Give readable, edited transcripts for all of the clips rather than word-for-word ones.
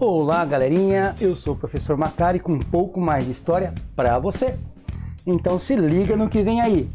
Olá galerinha, eu sou o professor Macari com um pouco mais de história para você. Então se liga no que vem aí.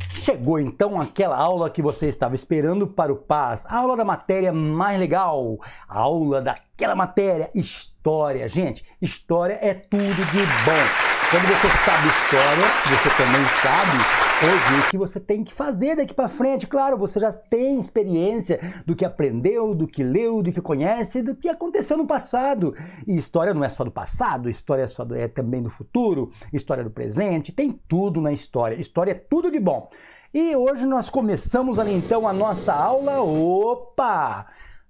Chegou então aquela aula que você estava esperando para o PAS, a aula da matéria mais legal, a aula daquela matéria, história. Gente, história é tudo de bom. Quando você sabe história, você também sabe hoje o que você tem que fazer daqui para frente. Claro, você já tem experiência do que aprendeu, do que leu, do que conhece, do que aconteceu no passado. E história não é só do passado, história é também do futuro, história do presente, tem tudo na história. História é tudo de bom. E hoje nós começamos ali então a nossa aula,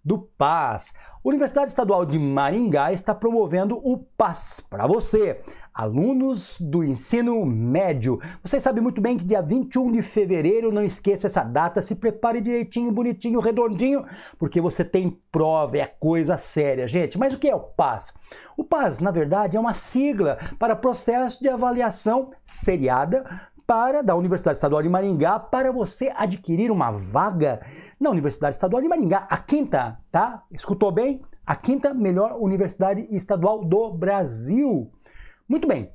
do PAS. A Universidade Estadual de Maringá está promovendo o PAS para você, alunos do ensino médio. Você sabe muito bem que dia 21 de fevereiro, não esqueça essa data, se prepare direitinho, bonitinho, redondinho, porque você tem prova, é coisa séria, gente. Mas o que é o PAS? O PAS, na verdade, é uma sigla para Processo de Avaliação Seriada da Universidade Estadual de Maringá para você adquirir uma vaga na Universidade Estadual de Maringá, a quinta, tá? Escutou bem? A quinta melhor universidade estadual do Brasil. Muito bem.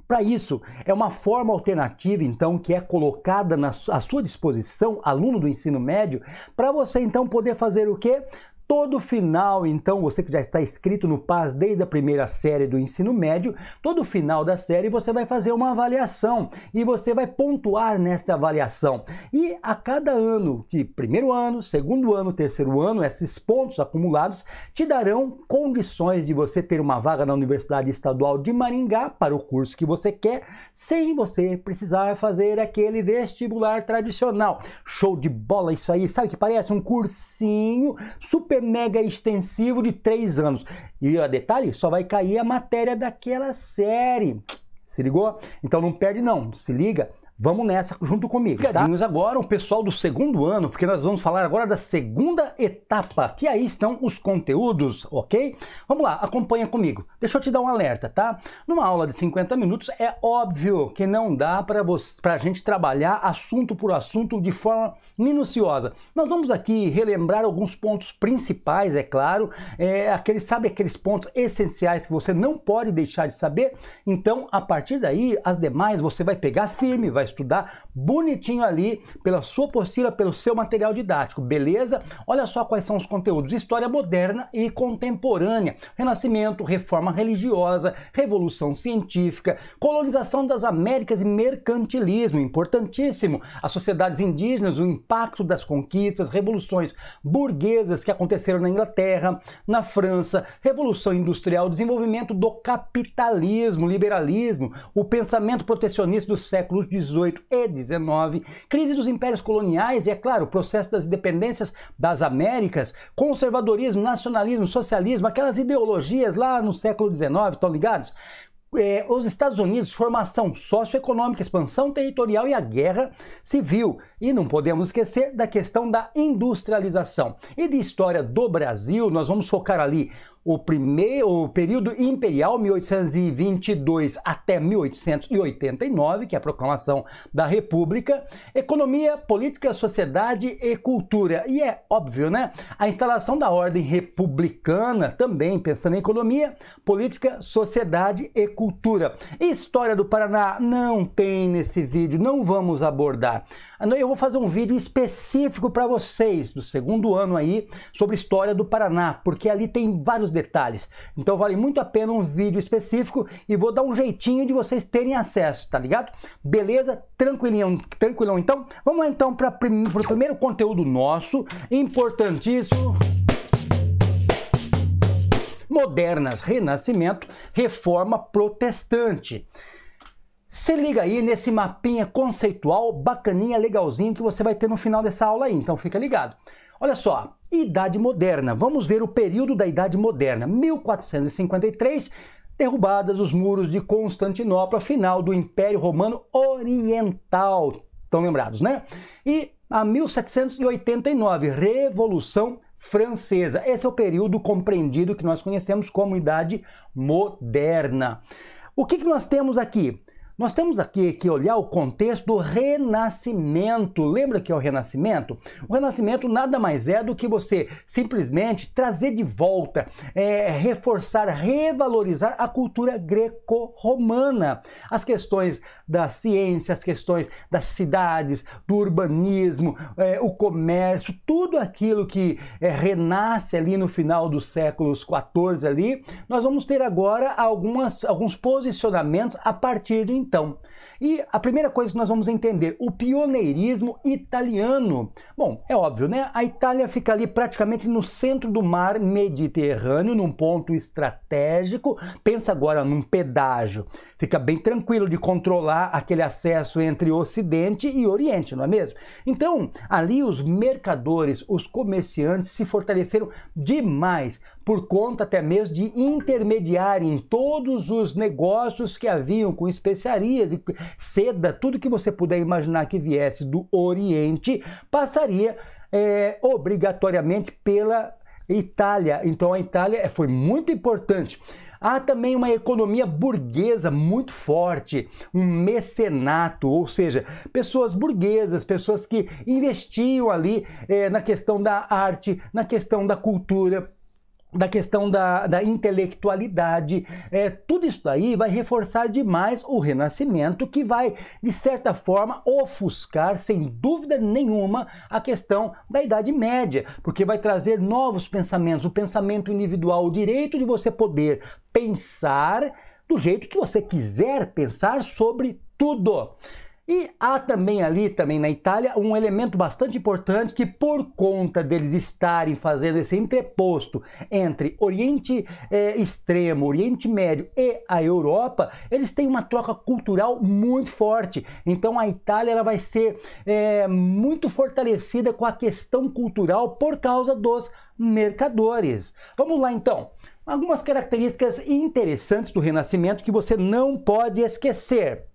Para isso, é uma forma alternativa, então, que é colocada à sua disposição, aluno do ensino médio, para você, então, poder fazer o quê? Todo final, então, você que já está inscrito no PAS desde a primeira série do ensino médio, todo final da série você vai fazer uma avaliação e você vai pontuar nessa avaliação. E a cada ano, que primeiro ano, segundo ano, terceiro ano, esses pontos acumulados te darão condições de você ter uma vaga na Universidade Estadual de Maringá para o curso que você quer, sem você precisar fazer aquele vestibular tradicional. Show de bola isso aí, sabe que parece um cursinho super mega extensivo de 3 anos. E a detalhe, só vai cair a matéria daquela série. Se ligou? Então não perde não, se liga. Vamos nessa junto comigo, tá? Ligadinhos agora, o pessoal do segundo ano, porque nós vamos falar agora da segunda etapa, que aí estão os conteúdos, ok? Vamos lá, acompanha comigo. Deixa eu te dar um alerta, tá? Numa aula de 50 minutos, é óbvio que não dá para a gente trabalhar assunto por assunto de forma minuciosa. Nós vamos aqui relembrar alguns pontos principais, é claro, aqueles pontos essenciais que você não pode deixar de saber. Então, a partir daí, as demais você vai pegar firme, vai estudar bonitinho ali pela sua apostila, pelo seu material didático, beleza? Olha só quais são os conteúdos: história moderna e contemporânea, renascimento, reforma religiosa, revolução científica, colonização das Américas e mercantilismo, importantíssimo, as sociedades indígenas, o impacto das conquistas, revoluções burguesas que aconteceram na Inglaterra, na França, revolução industrial, desenvolvimento do capitalismo, liberalismo, o pensamento protecionista dos séculos XVIII e XIX, crise dos impérios coloniais e, é claro, o processo das independências das Américas, conservadorismo, nacionalismo, socialismo, aquelas ideologias lá no século XIX, estão ligados? Os Estados Unidos, formação socioeconômica, expansão territorial e a guerra civil. E não podemos esquecer da questão da industrialização. E de história do Brasil, nós vamos focar ali o período imperial, 1822 até 1889, que é a proclamação da República, economia, política, sociedade e cultura. E é óbvio, né? A instalação da ordem republicana, também pensando em economia, política, sociedade e cultura. História do Paraná não tem nesse vídeo, não vamos abordar. Eu vou fazer um vídeo específico para vocês do segundo ano aí sobre história do Paraná, porque ali tem vários detalhes. Então vale muito a pena um vídeo específico e vou dar um jeitinho de vocês terem acesso, tá ligado? Beleza? Tranquilão então? Vamos lá então para o primeiro conteúdo nosso, importantíssimo. Modernas, Renascimento, Reforma Protestante. Se liga aí nesse mapinha conceitual, bacaninha, legalzinho, que você vai ter no final dessa aula aí, então fica ligado. Olha só, Idade Moderna. Vamos ver o período da Idade Moderna. 1453, derrubadas os muros de Constantinopla, final do Império Romano Oriental. Estão lembrados, né? E a 1789, Revolução Francesa. Esse é o período compreendido que nós conhecemos como Idade Moderna. O que nós temos aqui? Nós temos aqui que olhar o contexto do Renascimento. Lembra que é o Renascimento? O Renascimento nada mais é do que você simplesmente trazer de volta, reforçar, revalorizar a cultura greco-romana. As questões da ciência, as questões das cidades, do urbanismo, o comércio, tudo aquilo que renasce ali no final dos séculos XIV ali, nós vamos ter agora alguns posicionamentos a partir de então. E a primeira coisa que nós vamos entender, o pioneirismo italiano. Bom, é óbvio, né? A Itália fica ali praticamente no centro do mar Mediterrâneo, num ponto estratégico. Pensa agora num pedágio. Fica bem tranquilo de controlar aquele acesso entre Ocidente e Oriente, não é mesmo? Então, ali os mercadores, os comerciantes se fortaleceram demais por conta até mesmo de intermediarem todos os negócios que haviam com especiarias e seda, tudo que você puder imaginar que viesse do Oriente, passaria obrigatoriamente pela Itália. Então a Itália foi muito importante. Há também uma economia burguesa muito forte, um mecenato, ou seja, pessoas burguesas, pessoas que investiam ali na questão da arte, na questão da cultura, da questão da intelectualidade. Tudo isso aí vai reforçar demais o Renascimento, que vai, de certa forma, ofuscar, sem dúvida nenhuma, a questão da Idade Média, porque vai trazer novos pensamentos, o pensamento individual, o direito de você poder pensar do jeito que você quiser pensar sobre tudo. E há também ali, também na Itália, um elemento bastante importante que, por conta deles estarem fazendo esse entreposto entre Oriente Extremo, Oriente Médio e a Europa, eles têm uma troca cultural muito forte. Então a Itália ela vai ser muito fortalecida com a questão cultural por causa dos mercadores. Vamos lá então. Algumas características interessantes do Renascimento que você não pode esquecer.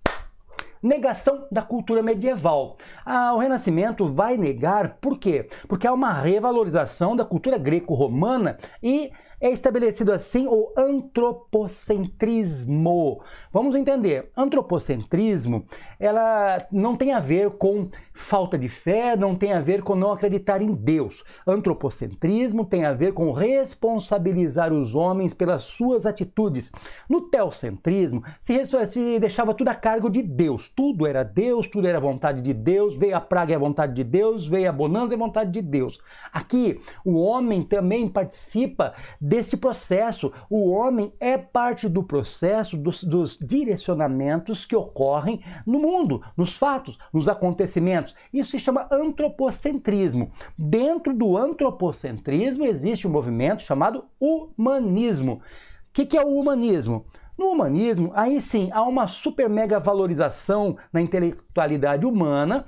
Negação da cultura medieval. O Renascimento vai negar, por quê? Porque há uma revalorização da cultura greco-romana e é estabelecido assim o antropocentrismo. Vamos entender, antropocentrismo, ela não tem a ver com falta de fé, não tem a ver com não acreditar em Deus. Antropocentrismo tem a ver com responsabilizar os homens pelas suas atitudes. No teocentrismo, se deixava tudo a cargo de Deus. Tudo era Deus, tudo era vontade de Deus, veio a praga é a vontade de Deus, veio a bonança é a vontade de Deus. Aqui, o homem também participa deste processo. O homem é parte do processo dos direcionamentos que ocorrem no mundo, nos fatos, nos acontecimentos. Isso se chama antropocentrismo. Dentro do antropocentrismo existe um movimento chamado humanismo. O que é o humanismo? No humanismo, aí sim, há uma super mega valorização na intelectualidade humana,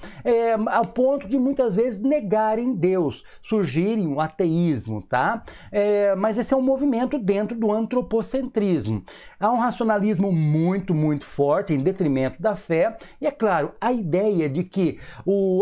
ao ponto de muitas vezes negarem Deus, surgirem o ateísmo, tá? Mas esse é um movimento dentro do antropocentrismo. Há um racionalismo muito, muito forte em detrimento da fé, e é claro, a ideia de que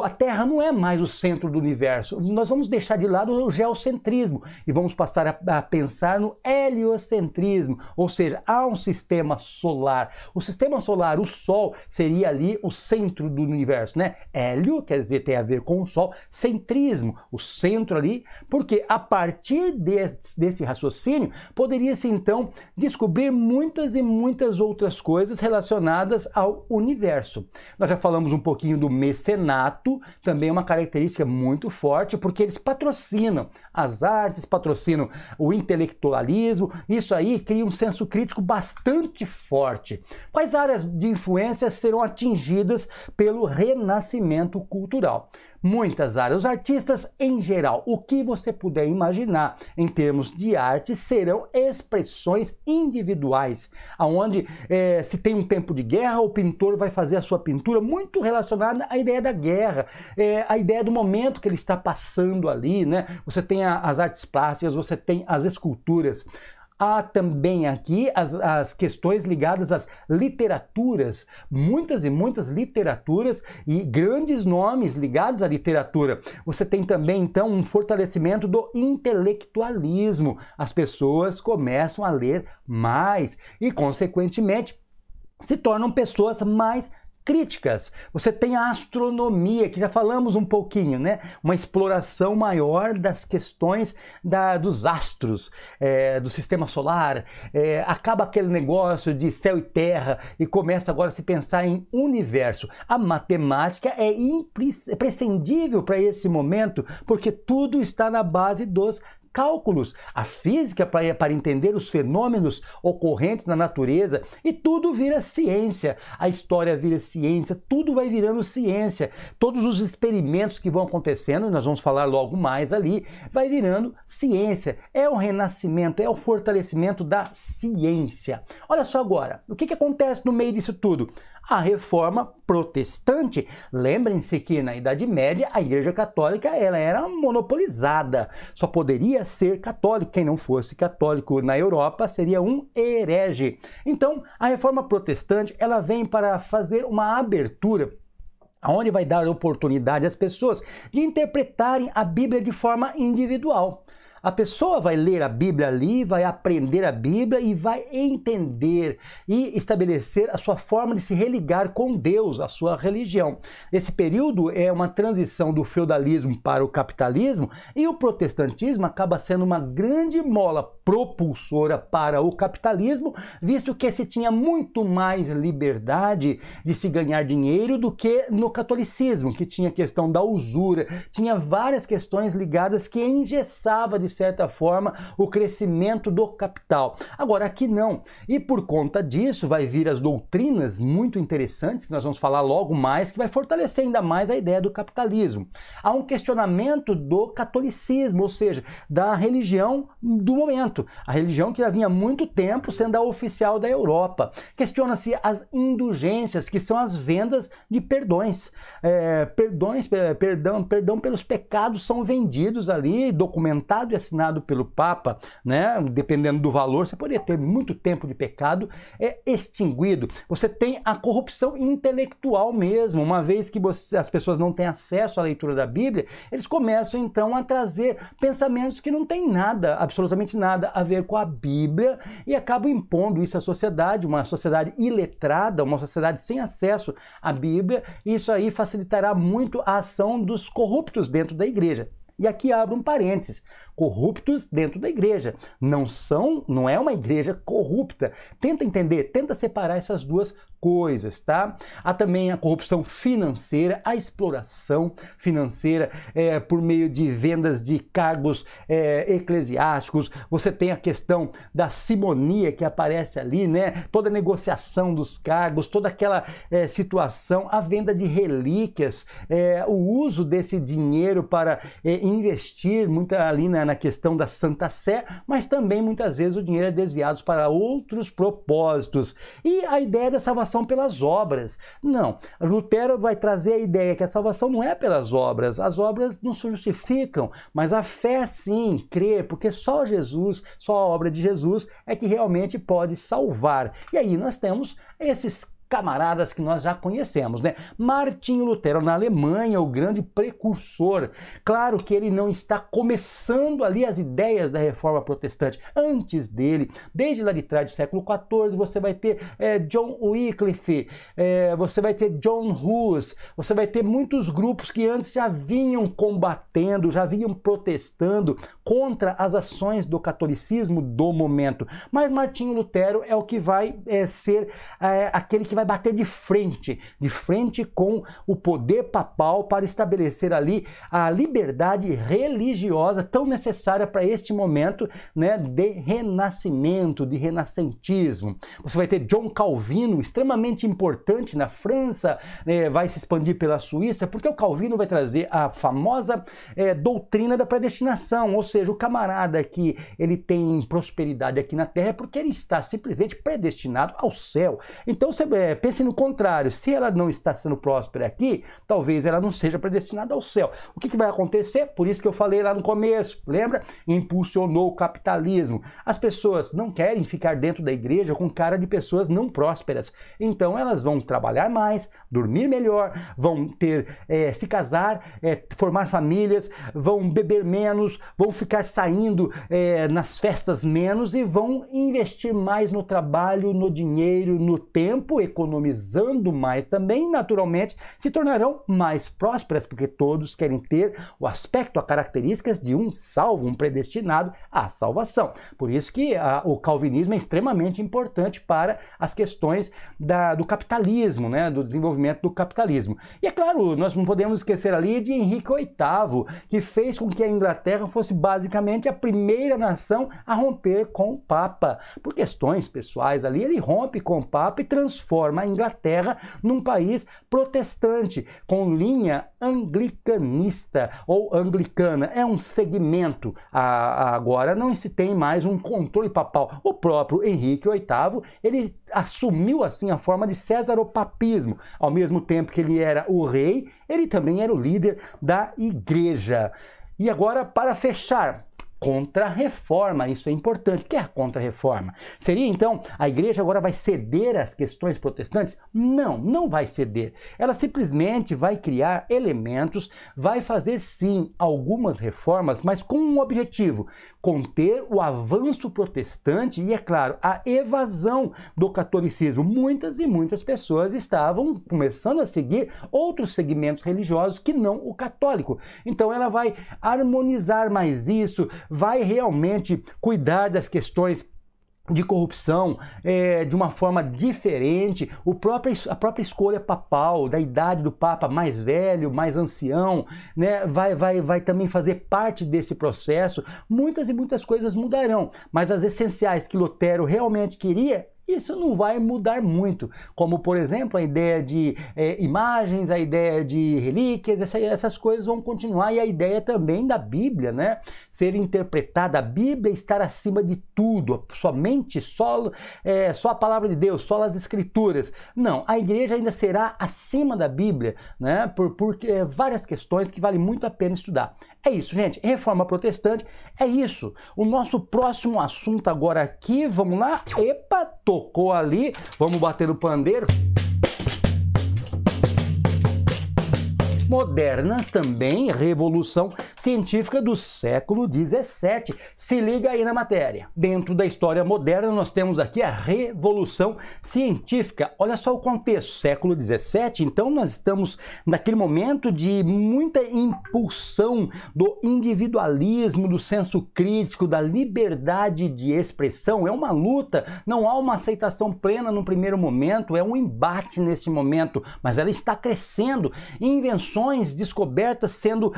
a Terra não é mais o centro do universo. Nós vamos deixar de lado o geocentrismo e vamos passar a pensar no heliocentrismo, ou seja, há um sistema solar. O sistema solar, o Sol, seria ali o centro do universo, né? Hélio, quer dizer, tem a ver com o Sol. Centrismo, o centro ali, porque a partir desse raciocínio, poderia-se então descobrir muitas e muitas outras coisas relacionadas ao universo. Nós já falamos um pouquinho do mecenato, também é uma característica muito forte, porque eles patrocinam as artes, patrocinam o intelectualismo, isso aí cria um senso crítico bastante forte. Quais áreas de influência serão atingidas pelo renascimento cultural? Muitas áreas. Os artistas em geral, o que você puder imaginar em termos de arte, serão expressões individuais, onde se tem um tempo de guerra, o pintor vai fazer a sua pintura muito relacionada à ideia da guerra, a ideia do momento que ele está passando ali, né? Você tem as artes plásticas, você tem as esculturas. Há também aqui as questões ligadas às literaturas, muitas e muitas literaturas e grandes nomes ligados à literatura. Você tem também, então, um fortalecimento do intelectualismo. As pessoas começam a ler mais e, consequentemente, se tornam pessoas mais críticas. Você tem a astronomia, que já falamos um pouquinho, né? Uma exploração maior das questões dos astros, do sistema solar. Acaba aquele negócio de céu e terra e começa agora a se pensar em universo. A matemática é imprescindível para esse momento, porque tudo está na base dos cálculos, a física para entender os fenômenos ocorrentes na natureza, e tudo vira ciência. A história vira ciência, tudo vai virando ciência. Todos os experimentos que vão acontecendo, nós vamos falar logo mais ali, vai virando ciência. É o renascimento, é o fortalecimento da ciência. Olha só agora, o que acontece no meio disso tudo? A reforma protestante. Lembrem-se que na Idade Média a Igreja Católica ela era monopolizada, só poderia ser católico. Quem não fosse católico na Europa seria um herege. Então, a reforma protestante ela vem para fazer uma abertura onde vai dar oportunidade às pessoas de interpretarem a Bíblia de forma individual. A pessoa vai ler a Bíblia ali, vai aprender a Bíblia e vai entender e estabelecer a sua forma de se religar com Deus, a sua religião. Esse período é uma transição do feudalismo para o capitalismo, e o protestantismo acaba sendo uma grande mola propulsora para o capitalismo, visto que se tinha muito mais liberdade de se ganhar dinheiro do que no catolicismo, que tinha a questão da usura, tinha várias questões ligadas que engessava de certa forma o crescimento do capital. Agora aqui não. E por conta disso vai vir as doutrinas muito interessantes, que nós vamos falar logo mais, que vai fortalecer ainda mais a ideia do capitalismo. Há um questionamento do catolicismo, ou seja, da religião do momento. A religião que já vinha há muito tempo sendo a oficial da Europa. Questiona-se as indulgências, que são as vendas de perdões. Perdão pelos pecados são vendidos ali, documentado e assinado pelo Papa, né? Dependendo do valor, você poderia ter muito tempo de pecado extinguido. Você tem a corrupção intelectual mesmo, uma vez que as pessoas não têm acesso à leitura da Bíblia, eles começam então a trazer pensamentos que não têm nada, absolutamente nada a ver com a Bíblia, e acabam impondo isso à sociedade, uma sociedade iletrada, uma sociedade sem acesso à Bíblia, e isso aí facilitará muito a ação dos corruptos dentro da igreja. E aqui abro um parênteses, corruptos dentro da igreja. Não é uma igreja corrupta. Tenta entender, tenta separar essas duas coisas, tá? Há também a corrupção financeira, a exploração financeira por meio de vendas de cargos eclesiásticos. Você tem a questão da simonia que aparece ali, né? Toda a negociação dos cargos, toda aquela situação, a venda de relíquias, o uso desse dinheiro para investir muito ali na questão da Santa Sé, mas também muitas vezes o dinheiro é desviado para outros propósitos. E a ideia da salvação pelas obras. Não, Lutero vai trazer a ideia que a salvação não é pelas obras, as obras não se justificam, mas a fé sim, crer, porque só Jesus, só a obra de Jesus é que realmente pode salvar. E aí nós temos esses camaradas que nós já conhecemos, né? Martinho Lutero, na Alemanha, o grande precursor. Claro que ele não está começando ali as ideias da reforma protestante. Antes dele, desde lá de trás do século XIV, você vai ter John Wycliffe, você vai ter John Hus, você vai ter muitos grupos que antes já vinham combatendo, já vinham protestando contra as ações do catolicismo do momento. Mas Martinho Lutero é o que vai ser aquele que vai bater de frente com o poder papal para estabelecer ali a liberdade religiosa tão necessária para este momento, né, de renascimento, de renascentismo. Você vai ter John Calvino, extremamente importante na França, vai se expandir pela Suíça, porque o Calvino vai trazer a famosa doutrina da predestinação, ou seja, o camarada que ele tem prosperidade aqui na Terra é porque ele está simplesmente predestinado ao céu. Então você pense no contrário, se ela não está sendo próspera aqui, talvez ela não seja predestinada ao céu. O que vai acontecer? Por isso que eu falei lá no começo, lembra? Impulsionou o capitalismo. As pessoas não querem ficar dentro da igreja com cara de pessoas não prósperas. Então elas vão trabalhar mais, dormir melhor, vão se casar, formar famílias, vão beber menos, vão ficar saindo nas festas menos e vão investir mais no trabalho, no dinheiro, no tempo, economizando mais também, naturalmente se tornarão mais prósperas, porque todos querem ter o aspecto, as características de um salvo, um predestinado à salvação. Por isso que o calvinismo é extremamente importante para as questões do capitalismo, né, do desenvolvimento do capitalismo. E é claro, nós não podemos esquecer ali de Henrique VIII, que fez com que a Inglaterra fosse basicamente a primeira nação a romper com o Papa. Por questões pessoais ali, ele rompe com o Papa e transforma a Inglaterra num país protestante, com linha anglicanista ou anglicana. É um segmento. Agora não se tem mais um controle papal. O próprio Henrique VIII, ele assumiu assim a forma de cesaropapismo. Ao mesmo tempo que ele era o rei, ele também era o líder da igreja. E agora, para fechar, contra-reforma, isso é importante. O que é a contra-reforma? Seria então, a igreja agora vai ceder às questões protestantes? Não, não vai ceder. Ela simplesmente vai criar elementos, vai fazer sim algumas reformas, mas com um objetivo: conter o avanço protestante e, é claro, a evasão do catolicismo. Muitas e muitas pessoas estavam começando a seguir outros segmentos religiosos que não o católico. Então ela vai harmonizar mais isso, vai realmente cuidar das questões de corrupção de uma forma diferente. A própria escolha papal, da idade do Papa mais velho, mais ancião, né, vai também fazer parte desse processo. Muitas e muitas coisas mudarão, mas as essenciais que Lutero realmente queria, isso não vai mudar muito, como por exemplo a ideia de imagens, a ideia de relíquias, essas coisas vão continuar, e a ideia também da Bíblia, né, ser interpretada, a Bíblia estar acima de tudo, somente só a palavra de Deus, só as escrituras. Não, a igreja ainda será acima da Bíblia, né, por várias questões que vale muito a pena estudar. É isso, gente, reforma protestante, é isso. O nosso próximo assunto agora aqui, vamos lá, epa, tocou ali, vamos bater no pandeiro. Modernas também, revolução científica do século XVII. Se liga aí na matéria. Dentro da história moderna, nós temos aqui a revolução científica. Olha só o contexto, século XVII, então nós estamos naquele momento de muita impulsão do individualismo, do senso crítico, da liberdade de expressão. É uma luta, não há uma aceitação plena no primeiro momento, é um embate nesse momento, mas ela está crescendo. Invenções, descobertas sendo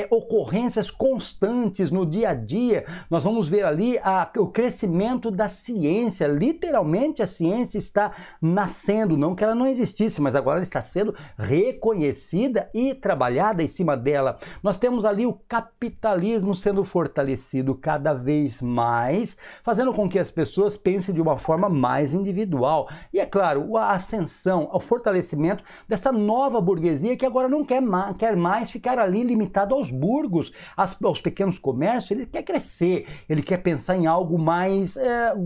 ocorrências constantes no dia a dia. Nós vamos ver ali o crescimento da ciência. Literalmente a ciência está nascendo, não que ela não existisse, mas agora ela está sendo reconhecida e trabalhada em cima dela. Nós temos ali o capitalismo sendo fortalecido cada vez mais, fazendo com que as pessoas pensem de uma forma mais individual. E é claro, a ascensão, o fortalecimento dessa nova burguesia que agora não quer mais ficar ali limitado aos burgos, aos pequenos comércios. Ele quer crescer, ele quer pensar em algo mais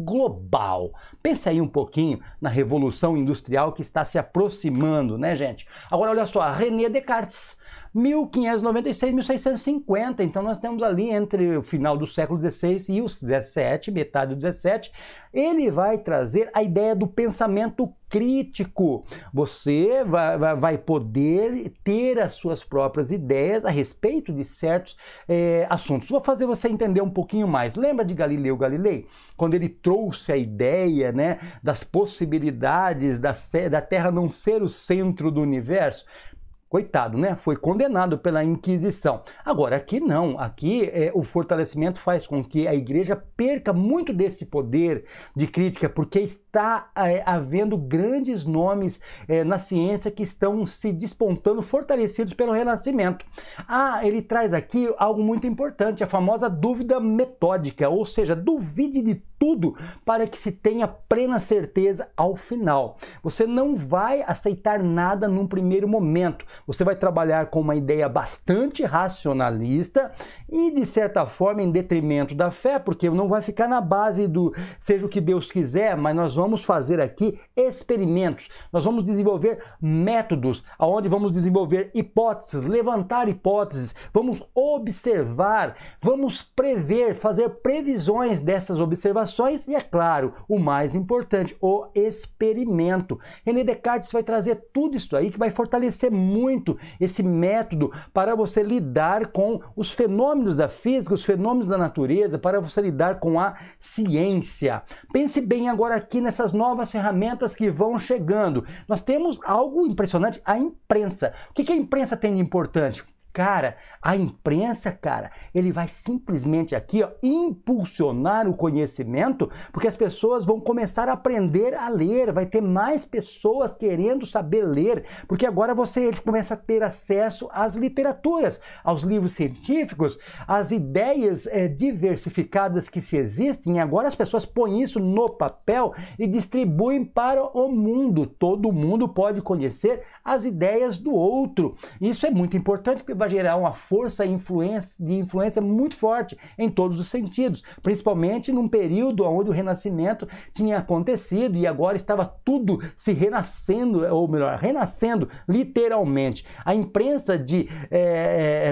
global. Pensa aí um pouquinho na Revolução Industrial que está se aproximando, né, gente? Agora, olha só, René Descartes, 1596, 1650, então nós temos ali entre o final do século XVI e o XVII, metade do XVII, ele vai trazer a ideia do pensamento crítico. Você vai poder ter as suas próprias ideias a respeito de certos assuntos. Vou fazer você entender um pouquinho mais. Lembra de Galileu Galilei? Quando ele trouxe a ideia, né, das possibilidades da Terra não ser o centro do universo? Coitado, né? Foi condenado pela Inquisição. Agora, aqui não. Aqui o fortalecimento faz com que a igreja perca muito desse poder de crítica, porque está havendo grandes nomes na ciência que estão se despontando, fortalecidos pelo Renascimento. Ele traz aqui algo muito importante, a famosa dúvida metódica, ou seja, duvide de tudo para que se tenha plena certeza ao final. Você não vai aceitar nada num primeiro momento. Você vai trabalhar com uma ideia bastante racionalista e, de certa forma, em detrimento da fé, porque não vai ficar na base do seja o que Deus quiser, mas nós vamos fazer aqui experimentos. Nós vamos desenvolver métodos, onde vamos desenvolver hipóteses, levantar hipóteses, vamos observar, vamos prever, fazer previsões dessas observações e, é claro, o mais importante, o experimento. René Descartes vai trazer tudo isso aí que vai fortalecer muito esse método para você lidar com os fenômenos da física, os fenômenos da natureza, para você lidar com a ciência. Pense bem agora aqui nessas novas ferramentas que vão chegando. Nós temos algo impressionante, a imprensa. O que a imprensa tem de importante? Cara, a imprensa, ele vai simplesmente aqui, ó, impulsionar o conhecimento, porque as pessoas vão começar a aprender a ler, vai ter mais pessoas querendo saber ler, porque agora eles começam a ter acesso às literaturas, aos livros científicos, às ideias diversificadas que se existem, e agora as pessoas põem isso no papel e distribuem para o mundo. Todo mundo pode conhecer as ideias do outro. Isso é muito importante, porque vai gerar uma força de influência muito forte em todos os sentidos, principalmente num período onde o Renascimento tinha acontecido e agora estava tudo se renascendo, ou melhor, renascendo literalmente. A imprensa de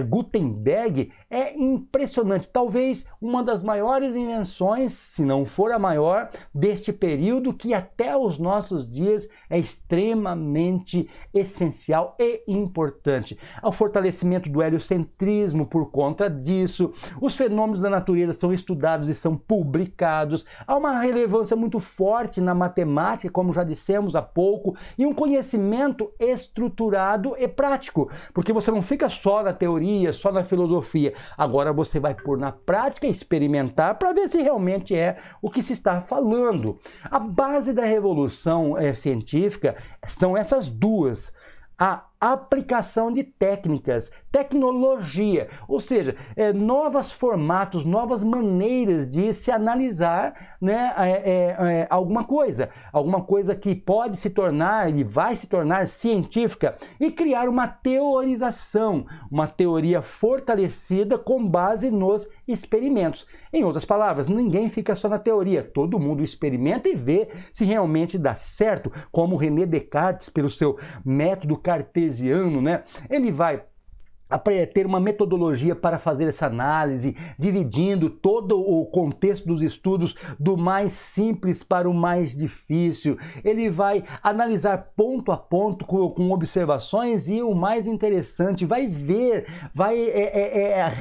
Gutenberg é impressionante, talvez uma das maiores invenções, se não for a maior, deste período, que até os nossos dias é extremamente essencial e importante. Ao fortalecimento do heliocentrismo por conta disso, os fenômenos da natureza são estudados e são publicados, há uma relevância muito forte na matemática, como já dissemos há pouco, e um conhecimento estruturado e prático, porque você não fica só na teoria, só na filosofia, agora você vai pôr na prática, experimentar, para ver se realmente é o que se está falando. A base da revolução científica são essas duas: a aplicação de técnicas, tecnologia, ou seja, novos formatos, novas maneiras de se analisar, né, alguma coisa que pode se tornar e vai se tornar científica, e criar uma teorização, uma teoria fortalecida com base nos experimentos. Em outras palavras, ninguém fica só na teoria, todo mundo experimenta e vê se realmente dá certo, como René Descartes, pelo seu método cartesiano, né? Ele vai ter uma metodologia para fazer essa análise, dividindo todo o contexto dos estudos do mais simples para o mais difícil. Ele vai analisar ponto a ponto com observações e, o mais interessante, vai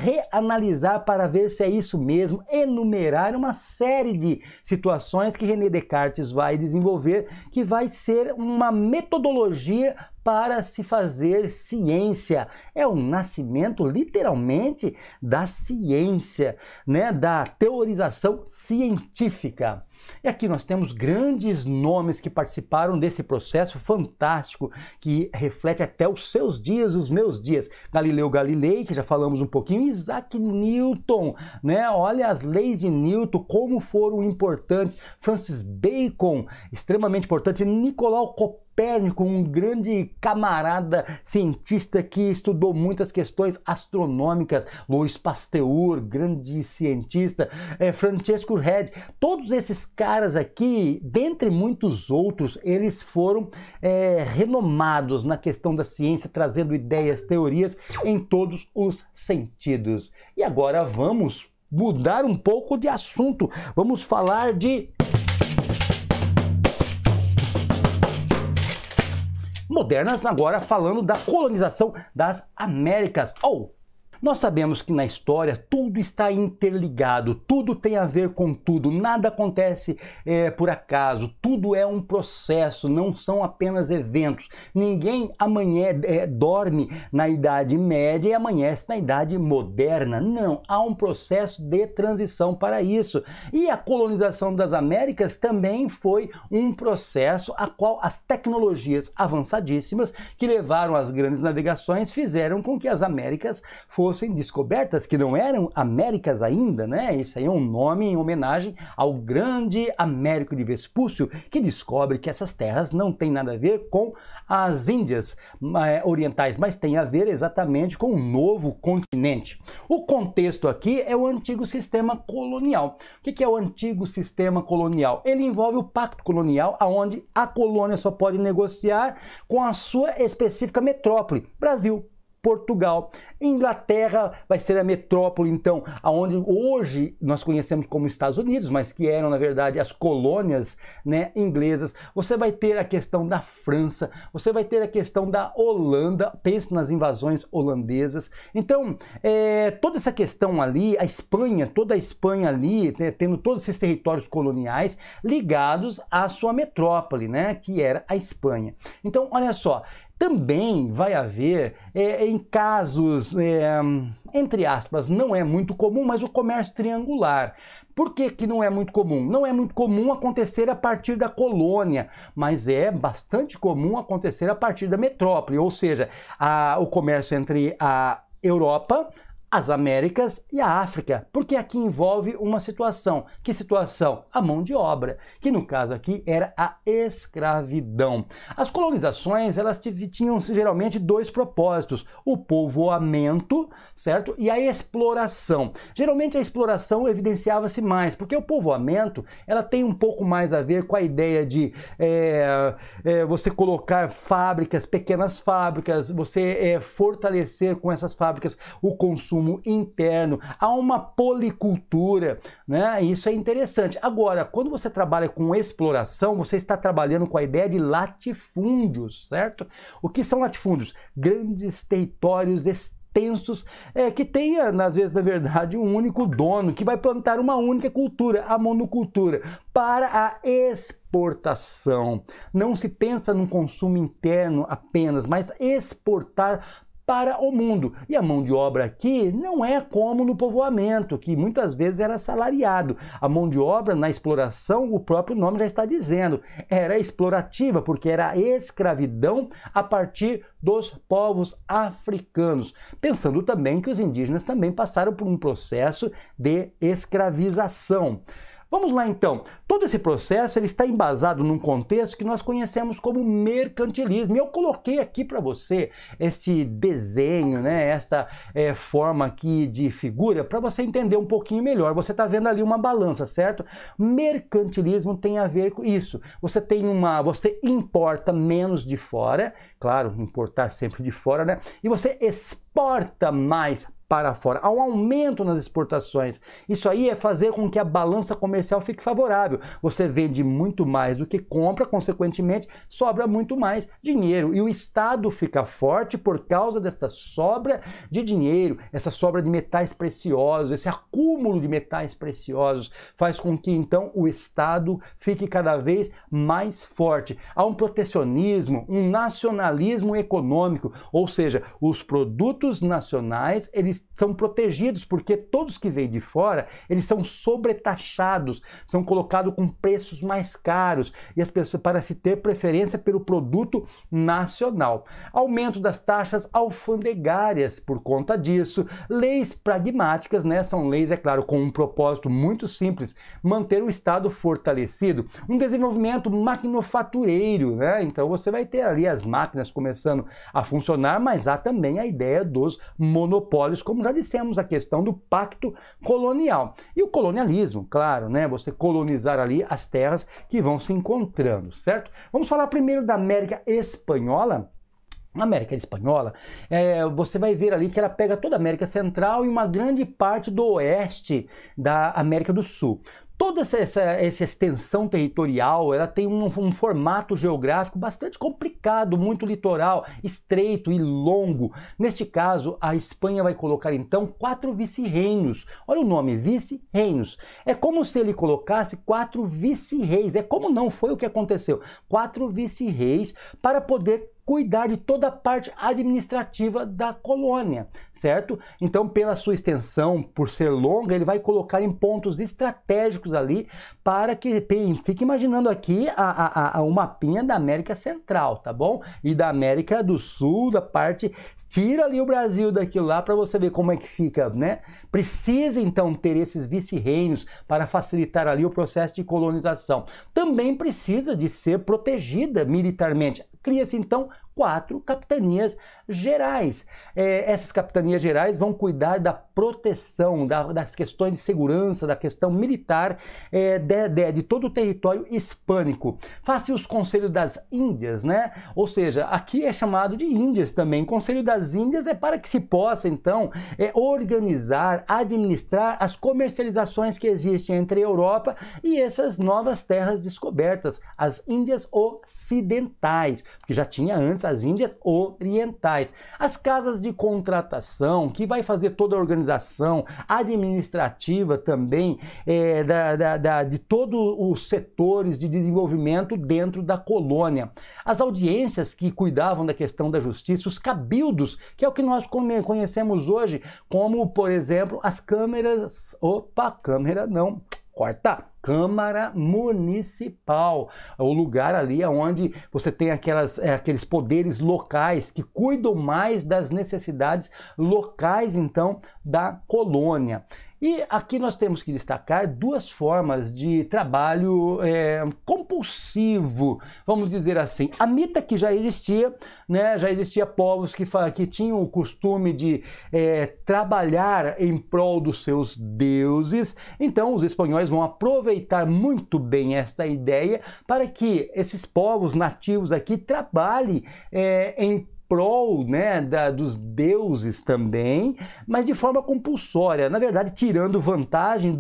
reanalisar para ver se é isso mesmo, enumerar uma série de situações que René Descartes vai desenvolver, que vai ser uma metodologia para se fazer ciência. É o nascimento, literalmente, da ciência, né? Da teorização científica. E aqui nós temos grandes nomes que participaram desse processo fantástico, que reflete até os seus dias, os meus dias. Galileu Galilei, que já falamos um pouquinho, Isaac Newton, né? Olha as leis de Newton, como foram importantes. Francis Bacon, extremamente importante. Nicolau Copérnico, um grande camarada cientista que estudou muitas questões astronômicas. Louis Pasteur, grande cientista. Francesco Redi, todos esses caras aqui, dentre muitos outros, eles foram renomados na questão da ciência, trazendo ideias, teorias em todos os sentidos. E agora vamos mudar um pouco de assunto. Vamos falar de modernas, agora falando da colonização das Américas. Nós sabemos que na história tudo está interligado, tudo tem a ver com tudo, nada acontece por acaso, tudo é um processo, não são apenas eventos. Ninguém dorme na Idade Média e amanhece na Idade Moderna. Não, há um processo de transição para isso. E a colonização das Américas também foi um processo a qual as tecnologias avançadíssimas que levaram às grandes navegações fizeram com que as Américas fossem fossem descobertas, que não eram Américas ainda, né? Isso aí é um nome em homenagem ao grande Américo de Vespúcio, que descobre que essas terras não têm nada a ver com as Índias orientais, mas tem a ver exatamente com o novo continente. O contexto aqui é o antigo sistema colonial. O que é o antigo sistema colonial? Ele envolve o pacto colonial, onde a colônia só pode negociar com a sua específica metrópole, Brasil, Portugal. Inglaterra vai ser a metrópole, então, aonde hoje nós conhecemos como Estados Unidos, mas que eram, na verdade, as colônias, né, inglesas. Você vai ter a questão da França, você vai ter a questão da Holanda, pense nas invasões holandesas. Então, toda essa questão ali, a Espanha, toda a Espanha ali, né, tendo todos esses territórios coloniais ligados à sua metrópole, né, que era a Espanha. Então, olha só, também vai haver, em casos, entre aspas, não é muito comum, mas o comércio triangular. Por que que não é muito comum? Não é muito comum acontecer a partir da colônia, mas é bastante comum acontecer a partir da metrópole, ou seja, o comércio entre a Europa, as Américas e a África, porque aqui envolve uma situação. Que situação? A mão de obra, que no caso aqui era a escravidão. As colonizações, elas tinham geralmente dois propósitos: o povoamento, certo? E a exploração. Geralmente a exploração evidenciava-se mais, porque o povoamento, ela tem um pouco mais a ver com a ideia de você colocar fábricas, pequenas fábricas, você fortalecer com essas fábricas o consumo interno, há uma policultura, né? Isso é interessante. Agora, quando você trabalha com exploração, você está trabalhando com a ideia de latifúndios, certo? O que são latifúndios? Grandes territórios extensos, que tem, às vezes, na verdade, um único dono, que vai plantar uma única cultura, a monocultura, para a exportação. Não se pensa num consumo interno apenas, mas exportar para o mundo. E a mão de obra aqui não é como no povoamento, que muitas vezes era salariado. A mão de obra na exploração, o próprio nome já está dizendo, era explorativa, porque era a escravidão a partir dos povos africanos. Pensando também que os indígenas também passaram por um processo de escravização. Vamos lá então, todo esse processo ele está embasado num contexto que nós conhecemos como mercantilismo. E eu coloquei aqui para você este desenho, né, esta forma aqui de figura, para você entender um pouquinho melhor. Você está vendo ali uma balança, certo? Mercantilismo tem a ver com isso. Você importa menos de fora, claro, importar sempre de fora, né? E você exporta mais para fora. Há um aumento nas exportações. Isso aí é fazer com que a balança comercial fique favorável. Você vende muito mais do que compra, consequentemente, sobra muito mais dinheiro. E o Estado fica forte por causa dessa sobra de dinheiro, essa sobra de metais preciosos, esse acúmulo de metais preciosos faz com que, então, o Estado fique cada vez mais forte. Há um protecionismo, um nacionalismo econômico, ou seja, os produtos nacionais, eles são protegidos, porque todos que vêm de fora, eles são sobretaxados, são colocados com preços mais caros, e as pessoas, para se ter preferência pelo produto nacional. Aumento das taxas alfandegárias por conta disso, leis pragmáticas, né? São leis, é claro, com um propósito muito simples, manter o Estado fortalecido, um desenvolvimento maquinofatureiro, né? Então você vai ter ali as máquinas começando a funcionar, mas há também a ideia dos monopólios, como já dissemos, a questão do pacto colonial. E o colonialismo, claro, né? Você colonizar ali as terras que vão se encontrando, certo? Vamos falar primeiro da América Espanhola. Na América Espanhola, você vai ver ali que ela pega toda a América Central e uma grande parte do oeste da América do Sul. Toda essa extensão territorial, ela tem um formato geográfico bastante complicado, muito litoral, estreito e longo. Neste caso, a Espanha vai colocar então 4 vice-reinos. Olha o nome, vice-reinos. É como se ele colocasse 4 vice-reis. É como não foi o que aconteceu. 4 vice-reis para poder cuidar de toda a parte administrativa da colônia, certo? Então, pela sua extensão, por ser longa, ele vai colocar em pontos estratégicos específicos ali para que, fique imaginando aqui o mapinha da América Central, tá bom? E da América do Sul, da parte, tira ali o Brasil daquilo lá para você ver como é que fica, né? Precisa então ter esses vice-reinos para facilitar ali o processo de colonização. Também precisa de ser protegida militarmente. Cria-se então 4 capitanias gerais. Essas capitanias gerais vão cuidar da proteção, das questões de segurança, da questão militar de todo o território hispânico. Faz-se os Conselhos das Índias, né? Ou seja, aqui é chamado de Índias também. Conselho das Índias é para que se possa, então, organizar, administrar as comercializações que existem entre a Europa e essas novas terras descobertas, as Índias Ocidentais, porque já tinha antes as Índias Orientais. As casas de contratação, que vai fazer toda a organização administrativa também de todos os setores de desenvolvimento dentro da colônia. As audiências que cuidavam da questão da justiça, os cabildos, que é o que nós conhecemos hoje como, por exemplo, as câmaras... Opa, câmara não... Corta! Câmara Municipal, o lugar ali onde você tem aqueles poderes locais que cuidam mais das necessidades locais, então, da colônia. E aqui nós temos que destacar 2 formas de trabalho compulsivo, vamos dizer assim. A mita que já existia, né? Já existia povos que tinham o costume de trabalhar em prol dos seus deuses, então os espanhóis vão aproveitar muito bem esta ideia para que esses povos nativos aqui trabalhem em prol, né, dos deuses também, mas de forma compulsória, na verdade tirando vantagem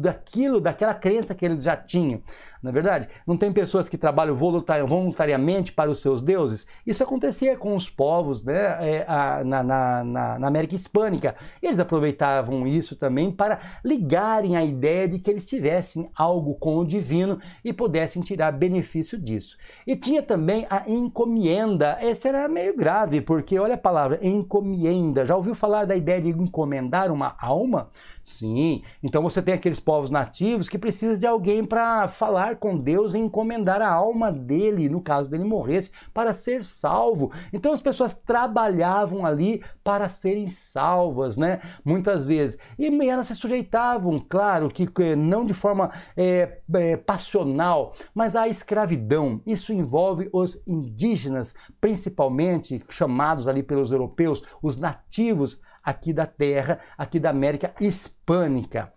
daquela crença que eles já tinham. Na verdade, não tem pessoas que trabalham voluntariamente para os seus deuses? Isso acontecia com os povos, né, na América Hispânica. Eles aproveitavam isso também para ligarem a ideia de que eles tivessem algo com o divino e pudessem tirar benefício disso. E tinha também a encomienda. Esse era meio grave, porque olha a palavra, encomienda. Já ouviu falar da ideia de encomendar uma alma? Sim. Então você tem aqueles povos nativos que precisam de alguém para falar com Deus e encomendar a alma dele, no caso dele morresse, para ser salvo. Então as pessoas trabalhavam ali para serem salvas, né? Muitas vezes. E elas se sujeitavam, claro, que não de forma passional, mas à escravidão. Isso envolve os indígenas, principalmente chamados ali pelos europeus, os nativos aqui da terra, aqui da América Hispânica.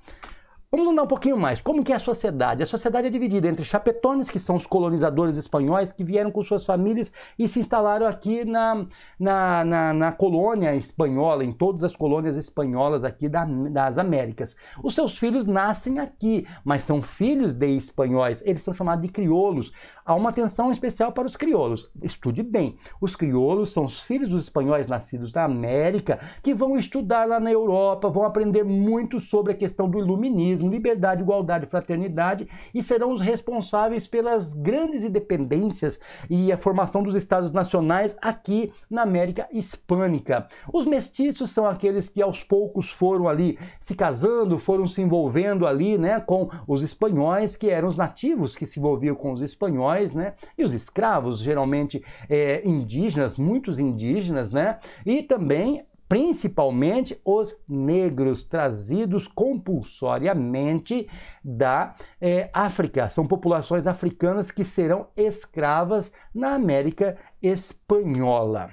Vamos andar um pouquinho mais. Como que é a sociedade? A sociedade é dividida entre chapetones, que são os colonizadores espanhóis que vieram com suas famílias e se instalaram aqui na colônia espanhola, em todas as colônias espanholas aqui das Américas. Os seus filhos nascem aqui, mas são filhos de espanhóis. Eles são chamados de crioulos. Há uma atenção especial para os crioulos. Estude bem. Os crioulos são os filhos dos espanhóis nascidos na América que vão estudar lá na Europa, vão aprender muito sobre a questão do iluminismo, liberdade, igualdade, fraternidade, e serão os responsáveis pelas grandes independências e a formação dos estados nacionais aqui na América Hispânica. Os mestiços são aqueles que aos poucos foram ali se casando, foram se envolvendo ali, né, com os espanhóis, que eram os nativos que se envolviam com os espanhóis, né, e os escravos, geralmente indígenas, muitos indígenas, né, e também principalmente os negros trazidos compulsoriamente da África. São populações africanas que serão escravas na América Espanhola.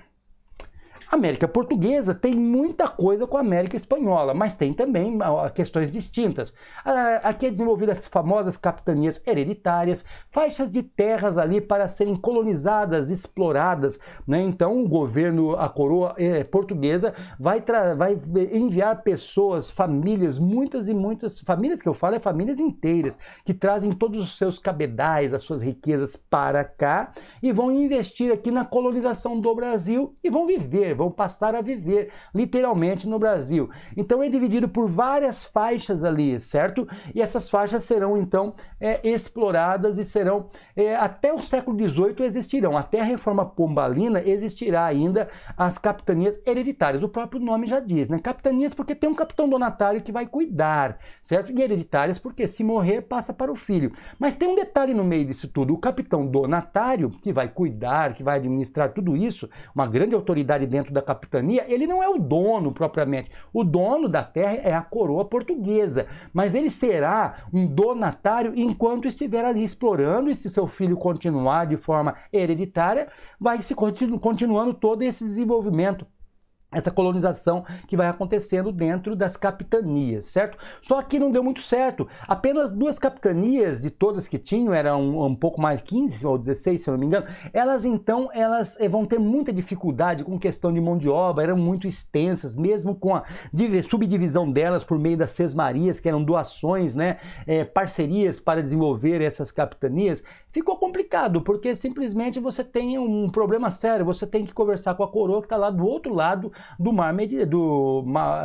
A América Portuguesa tem muita coisa com a América Espanhola, mas tem também questões distintas. Aqui é desenvolvida as famosas capitanias hereditárias, faixas de terras ali para serem colonizadas, exploradas, né? Então o governo, a coroa portuguesa vai enviar pessoas, famílias, muitas e muitas famílias, que eu falo famílias inteiras, que trazem todos os seus cabedais, as suas riquezas para cá e vão investir aqui na colonização do Brasil e vão viver, vão passar a viver literalmente no Brasil. Então é dividido por várias faixas ali, certo? E essas faixas serão então exploradas e serão até o século XVIII existirão. Até a Reforma Pombalina existirá ainda as capitanias hereditárias. O próprio nome já diz, né? Capitanias porque tem um capitão donatário que vai cuidar, certo? E hereditárias porque se morrer passa para o filho. Mas tem um detalhe no meio disso tudo. O capitão donatário que vai cuidar, que vai administrar tudo isso, uma grande autoridade dentro da capitania, ele não é o dono propriamente. O dono da terra é a coroa portuguesa, mas ele será um donatário enquanto estiver ali explorando, e se seu filho continuar de forma hereditária, vai se continuando todo esse desenvolvimento, essa colonização que vai acontecendo dentro das capitanias, certo? Só que não deu muito certo. Apenas 2 capitanias de todas que tinham, eram um pouco mais, 15 ou 16, se eu não me engano, elas vão ter muita dificuldade com questão de mão de obra, eram muito extensas, mesmo com a subdivisão delas por meio das sesmarias, que eram doações, né, parcerias para desenvolver essas capitanias, ficou complicado, porque simplesmente você tem um problema sério, você tem que conversar com a coroa que está lá do outro lado do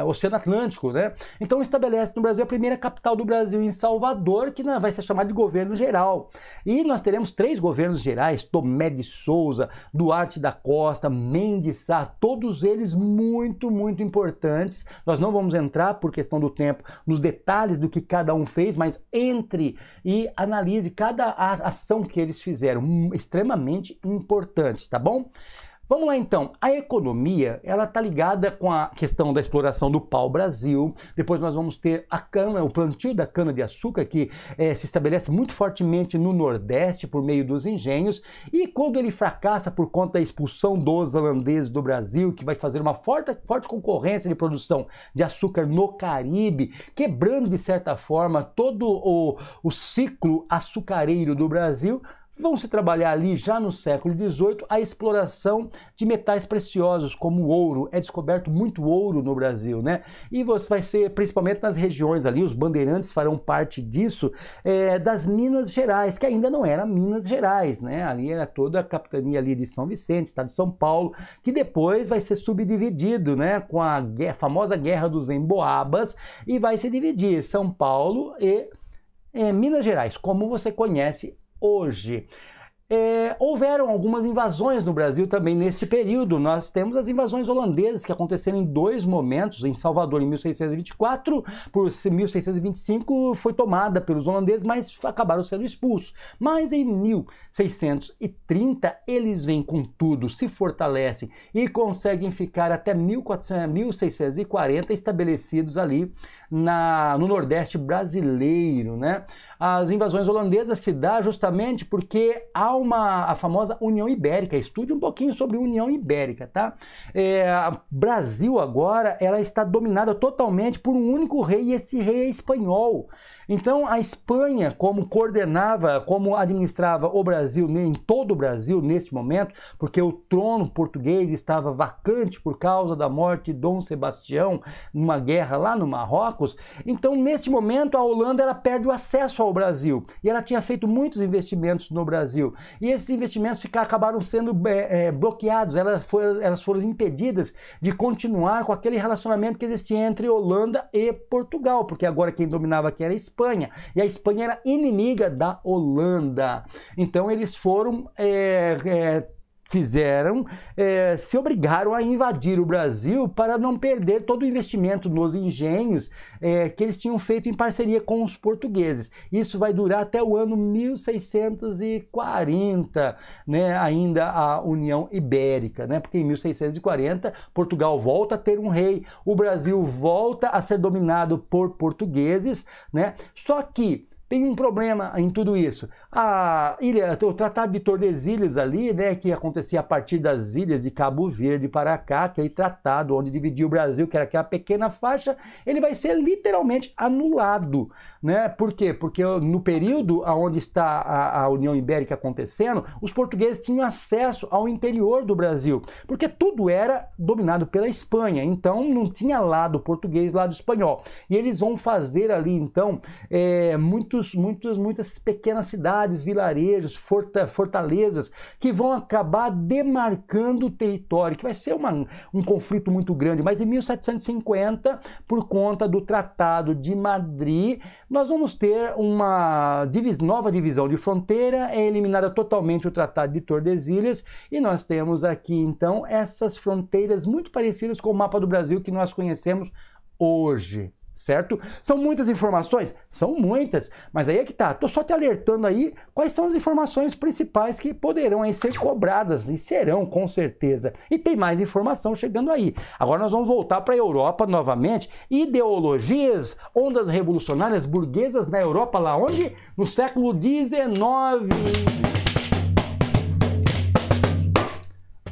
Oceano Atlântico, né? Então estabelece no Brasil a primeira capital do Brasil em Salvador, que vai ser chamada de governo geral. E nós teremos 3 governos gerais: Tomé de Souza, Duarte da Costa, Mendes Sá, todos eles muito, muito importantes. Nós não vamos entrar, por questão do tempo, nos detalhes do que cada um fez, mas entre e analise cada ação que eles fizeram, extremamente importantes, tá bom? Vamos lá então, a economia, ela está ligada com a questão da exploração do pau-brasil, depois nós vamos ter a cana, o plantio da cana-de-açúcar, que se estabelece muito fortemente no Nordeste por meio dos engenhos, e quando ele fracassa por conta da expulsão dos holandeses do Brasil, que vai fazer uma forte concorrência de produção de açúcar no Caribe, quebrando de certa forma todo o ciclo açucareiro do Brasil, vão se trabalhar ali já no século XVIII a exploração de metais preciosos como o ouro. É descoberto muito ouro no Brasil, né? E você vai ser principalmente nas regiões ali, os bandeirantes farão parte disso, das Minas Gerais, que ainda não era Minas Gerais, né? Ali era toda a capitania ali de São Vicente, estado de São Paulo, que depois vai ser subdividido, né? Com a famosa Guerra dos Emboabas, e vai se dividir São Paulo e Minas Gerais, como você conhece hoje. Houveram algumas invasões no Brasil também nesse período. Nós temos as invasões holandesas que aconteceram em 2 momentos, em Salvador em 1624, por 1625 foi tomada pelos holandeses, mas acabaram sendo expulsos. Mas em 1630 eles vêm com tudo, se fortalecem e conseguem ficar até 1640 estabelecidos ali no Nordeste brasileiro, né? As invasões holandesas se dão justamente porque há a famosa União Ibérica. Estude um pouquinho sobre a União Ibérica, tá? Brasil agora, ela está dominada totalmente por um único rei, e esse rei é espanhol. Então a Espanha, como administrava o Brasil, em todo o Brasil neste momento, porque o trono português estava vacante por causa da morte de Dom Sebastião numa guerra lá no Marrocos. Então neste momento a Holanda ela perde o acesso ao Brasil, e ela tinha feito muitos investimentos no Brasil. E esses investimentos acabaram sendo bloqueados, elas foram impedidas de continuar com aquele relacionamento que existia entre Holanda e Portugal, porque agora quem dominava aqui era a Espanha, e a Espanha era inimiga da Holanda. Então eles foram se obrigaram a invadir o Brasil para não perder todo o investimento nos engenhos que eles tinham feito em parceria com os portugueses. Isso vai durar até o ano 1640, né, ainda a União Ibérica, né, porque em 1640 Portugal volta a ter um rei, o Brasil volta a ser dominado por portugueses, né, só que tem um problema em tudo isso. O Tratado de Tordesilhas ali, né, que acontecia a partir das ilhas de Cabo Verde para cá, aquele tratado onde dividia o Brasil, que era aquela pequena faixa, ele vai ser literalmente anulado, né? Por quê? Porque no período onde está a União Ibérica acontecendo, os portugueses tinham acesso ao interior do Brasil, porque tudo era dominado pela Espanha, então não tinha lado português, lado espanhol. E eles vão fazer ali, então, muitos muitas pequenas cidades, vilarejos, fortalezas que vão acabar demarcando o território, que vai ser um conflito muito grande. Mas em 1750, por conta do Tratado de Madrid, nós vamos ter uma nova divisão de fronteira, é eliminada totalmente o Tratado de Tordesilhas e nós temos aqui então essas fronteiras muito parecidas com o mapa do Brasil que nós conhecemos hoje. Certo? São muitas informações? São muitas, mas aí é que tá. Tô só te alertando aí quais são as informações principais que poderão aí ser cobradas e serão com certeza. E tem mais informação chegando aí. Agora nós vamos voltar para a Europa novamente. Ideologias, ondas revolucionárias burguesas na Europa, lá onde? No século XIX.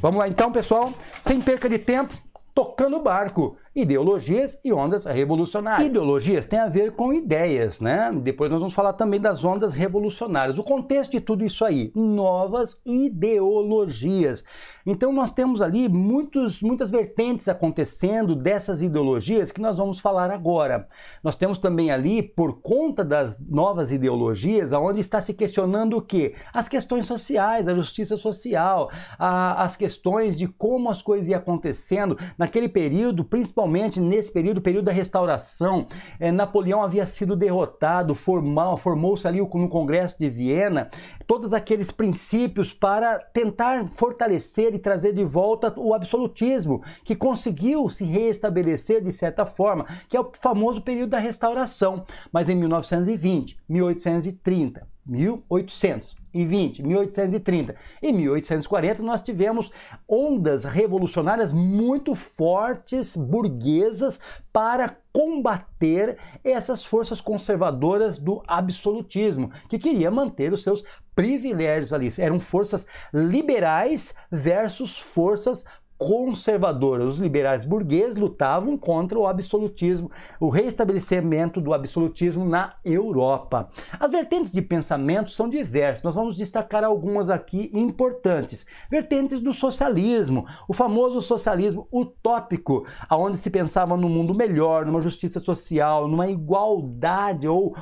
Vamos lá então, pessoal. Sem perca de tempo, tocando o barco. Ideologias e ondas revolucionárias. Ideologias tem a ver com ideias, né? Depois nós vamos falar também das ondas revolucionárias. O contexto de tudo isso aí, novas ideologias. Então nós temos ali muitas vertentes acontecendo dessas ideologias que nós vamos falar agora. Nós temos também ali, por conta das novas ideologias, onde está se questionando o quê? As questões sociais, a justiça social, as questões de como as coisas iam acontecendo naquele período, principalmente nesse período da Restauração. Napoleão havia sido derrotado, formou-se ali no Congresso de Viena, todos aqueles princípios para tentar fortalecer e trazer de volta o absolutismo, que conseguiu se reestabelecer de certa forma, que é o famoso período da Restauração. Mas em 1920, 1830, 1820, 1830 e 1840 nós tivemos ondas revolucionárias muito fortes, burguesas, para combater essas forças conservadoras do absolutismo, que queria manter os seus privilégios ali. Eram forças liberais versus forças conservadoras. Os liberais burgueses lutavam contra o absolutismo, o reestabelecimento do absolutismo na Europa. As vertentes de pensamento são diversas, nós vamos destacar algumas aqui importantes. Vertentes do socialismo, o famoso socialismo utópico, onde se pensava num mundo melhor, numa justiça social, numa igualdade ou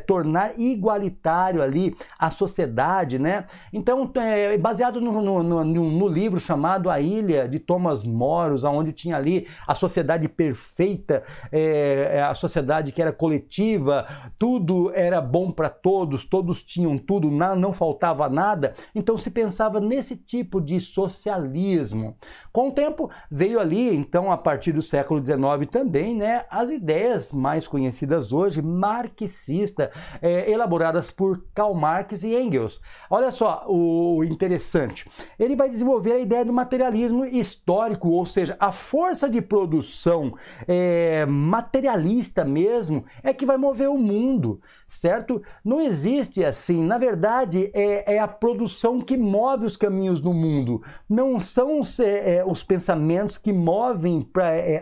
tornar igualitário ali a sociedade, né? Então, baseado no livro chamado A Ilha de Thomas More, onde tinha ali a sociedade perfeita, a sociedade que era coletiva, tudo era bom para todos, todos tinham tudo, não faltava nada. Então se pensava nesse tipo de socialismo. Com o tempo veio ali, então, a partir do século XIX também, né, as ideias mais conhecidas hoje, marxistas, elaboradas por Karl Marx e Engels. Olha só o interessante. Ele vai desenvolver a ideia do materialismo histórico, ou seja, a força de produção materialista mesmo é que vai mover o mundo, certo? Não existe assim, na verdade é a produção que move os caminhos do mundo, não são os pensamentos que movem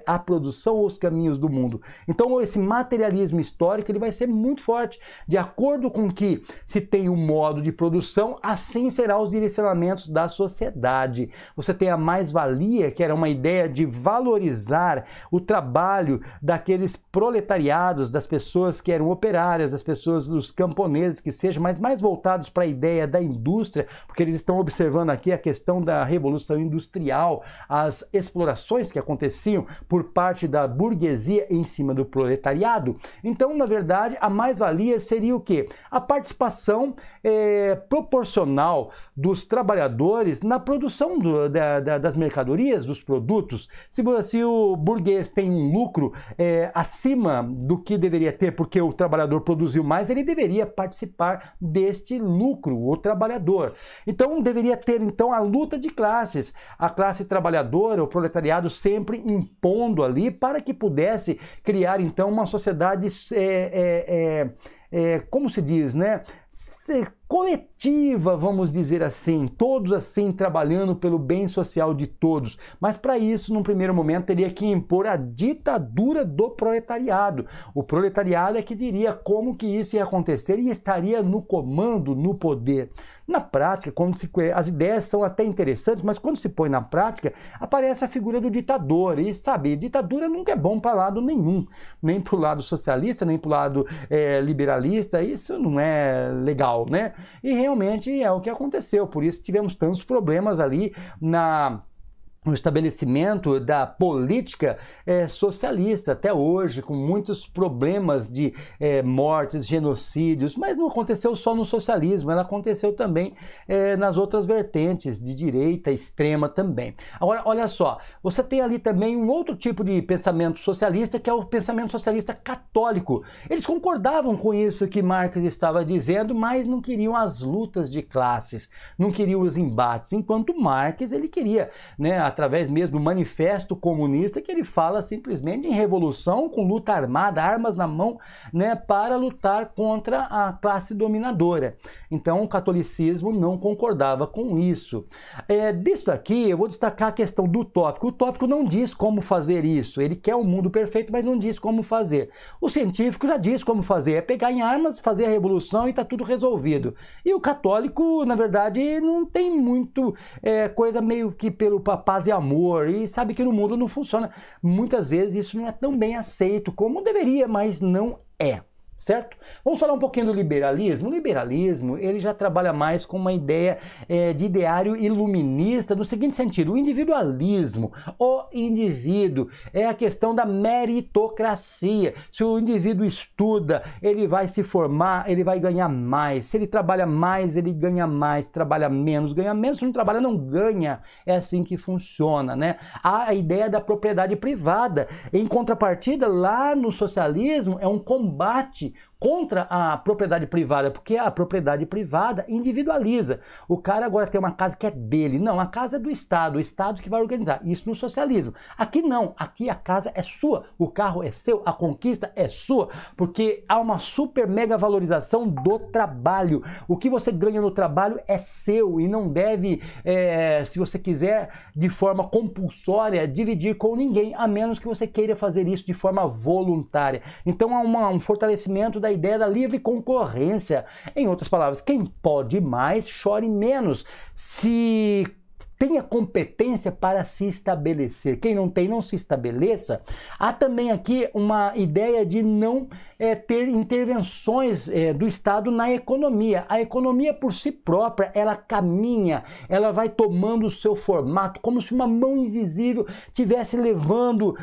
a produção ou os caminhos do mundo. Então esse materialismo histórico ele vai ser muito forte, de acordo com que se tem o modo de produção, assim serão os direcionamentos da sociedade. Você tem a mais-valia, que era uma ideia de valorizar o trabalho daqueles proletariados, das pessoas que eram operárias, das pessoas, dos camponeses que sejam, mas mais voltados para a ideia da indústria, porque eles estão observando aqui a questão da Revolução Industrial, as explorações que aconteciam por parte da burguesia em cima do proletariado. Então, na verdade, a mais-valia seria o quê? A participação proporcional dos trabalhadores na produção das mercadorias, dos produtos. Se o burguês tem um lucro acima do que deveria ter, porque o trabalhador produziu mais, ele deveria participar deste lucro, o trabalhador. Então deveria ter então a luta de classes, a classe trabalhadora, o proletariado sempre impondo ali para que pudesse criar então uma sociedade como se diz, né? coletiva, vamos dizer assim, todos assim trabalhando pelo bem social de todos. Mas para isso, num primeiro momento, teria que impor a ditadura do proletariado. O proletariado é que diria como que isso ia acontecer e estaria no comando, no poder. Na prática, as ideias são até interessantes, mas quando se põe na prática, aparece a figura do ditador. E sabe, ditadura nunca é bom para lado nenhum, nem para o lado socialista, nem para o lado liberalista. Isso não é legal, né? E realmente é o que aconteceu, por isso tivemos tantos problemas ali no estabelecimento da política socialista até hoje, com muitos problemas de mortes, genocídios, mas não aconteceu só no socialismo, ela aconteceu também nas outras vertentes, de direita, extrema também. Agora, olha só, você tem ali também um outro tipo de pensamento socialista, que é o pensamento socialista católico. Eles concordavam com isso que Marx estava dizendo, mas não queriam as lutas de classes, não queriam os embates, enquanto Marx, ele queria, né, através mesmo do Manifesto Comunista, que ele fala simplesmente em revolução com luta armada, armas na mão, né, para lutar contra a classe dominadora. Então o catolicismo não concordava com isso. Disso aqui eu vou destacar a questão do utópico. O utópico não diz como fazer isso, ele quer um mundo perfeito, mas não diz como fazer. O científico já diz como fazer, é pegar em armas, fazer a revolução e está tudo resolvido. E o católico, na verdade, não tem muito coisa meio que pelo paz e amor, e sabe que no mundo não funciona. Muitas vezes isso não é tão bem aceito como deveria, mas não é. Certo? Vamos falar um pouquinho do liberalismo. O liberalismo, ele já trabalha mais com uma ideia de ideário iluminista, no seguinte sentido: o individualismo, o indivíduo, é a questão da meritocracia. Se o indivíduo estuda, ele vai se formar, ele vai ganhar mais. Se ele trabalha mais, ele ganha mais. Trabalha menos, ganha menos. Se não trabalha, não ganha. É assim que funciona, né? Há a ideia da propriedade privada. Em contrapartida, lá no socialismo, é um combate contra a propriedade privada, porque a propriedade privada individualiza. O cara agora tem uma casa que é dele. Não, a casa é do Estado, o Estado que vai organizar. Isso no socialismo. Aqui não, aqui a casa é sua, o carro é seu, a conquista é sua, porque há uma super mega valorização do trabalho. O que você ganha no trabalho é seu e não deve, se você quiser, de forma compulsória, dividir com ninguém, a menos que você queira fazer isso de forma voluntária. Então há um fortalecimento da ideia da livre concorrência. Em outras palavras, quem pode mais, chore menos. Se tenha competência para se estabelecer. Quem não tem, não se estabeleça. Há também aqui uma ideia de não ter intervenções do Estado na economia. A economia por si própria, ela caminha, ela vai tomando o seu formato, como se uma mão invisível estivesse levando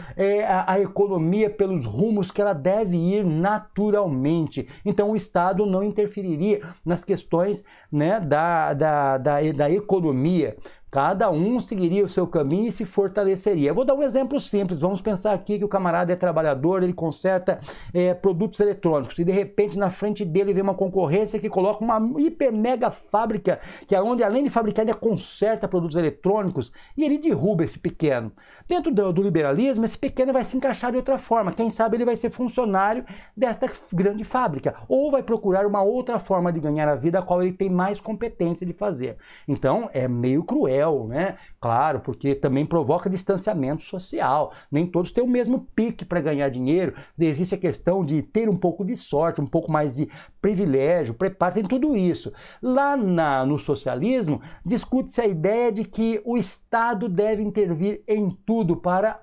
a economia pelos rumos que ela deve ir naturalmente. Então o Estado não interferiria nas questões, né, da economia. Cada um seguiria o seu caminho e se fortaleceria. Eu vou dar um exemplo simples. Vamos pensar aqui que o camarada é trabalhador, ele conserta produtos eletrônicos e de repente na frente dele vem uma concorrência que coloca uma hiper mega fábrica, que é onde além de fabricar ele conserta produtos eletrônicos, e ele derruba esse pequeno. Dentro do liberalismo, esse pequeno vai se encaixar de outra forma. Quem sabe ele vai ser funcionário desta grande fábrica ou vai procurar uma outra forma de ganhar a vida a qual ele tem mais competência de fazer. Então é meio cruel, né? Claro, porque também provoca distanciamento social. Nem todos têm o mesmo pique para ganhar dinheiro. Existe a questão de ter um pouco de sorte, um pouco mais de privilégio, preparo, tem tudo isso. Lá no socialismo, discute-se a ideia de que o Estado deve intervir em tudo para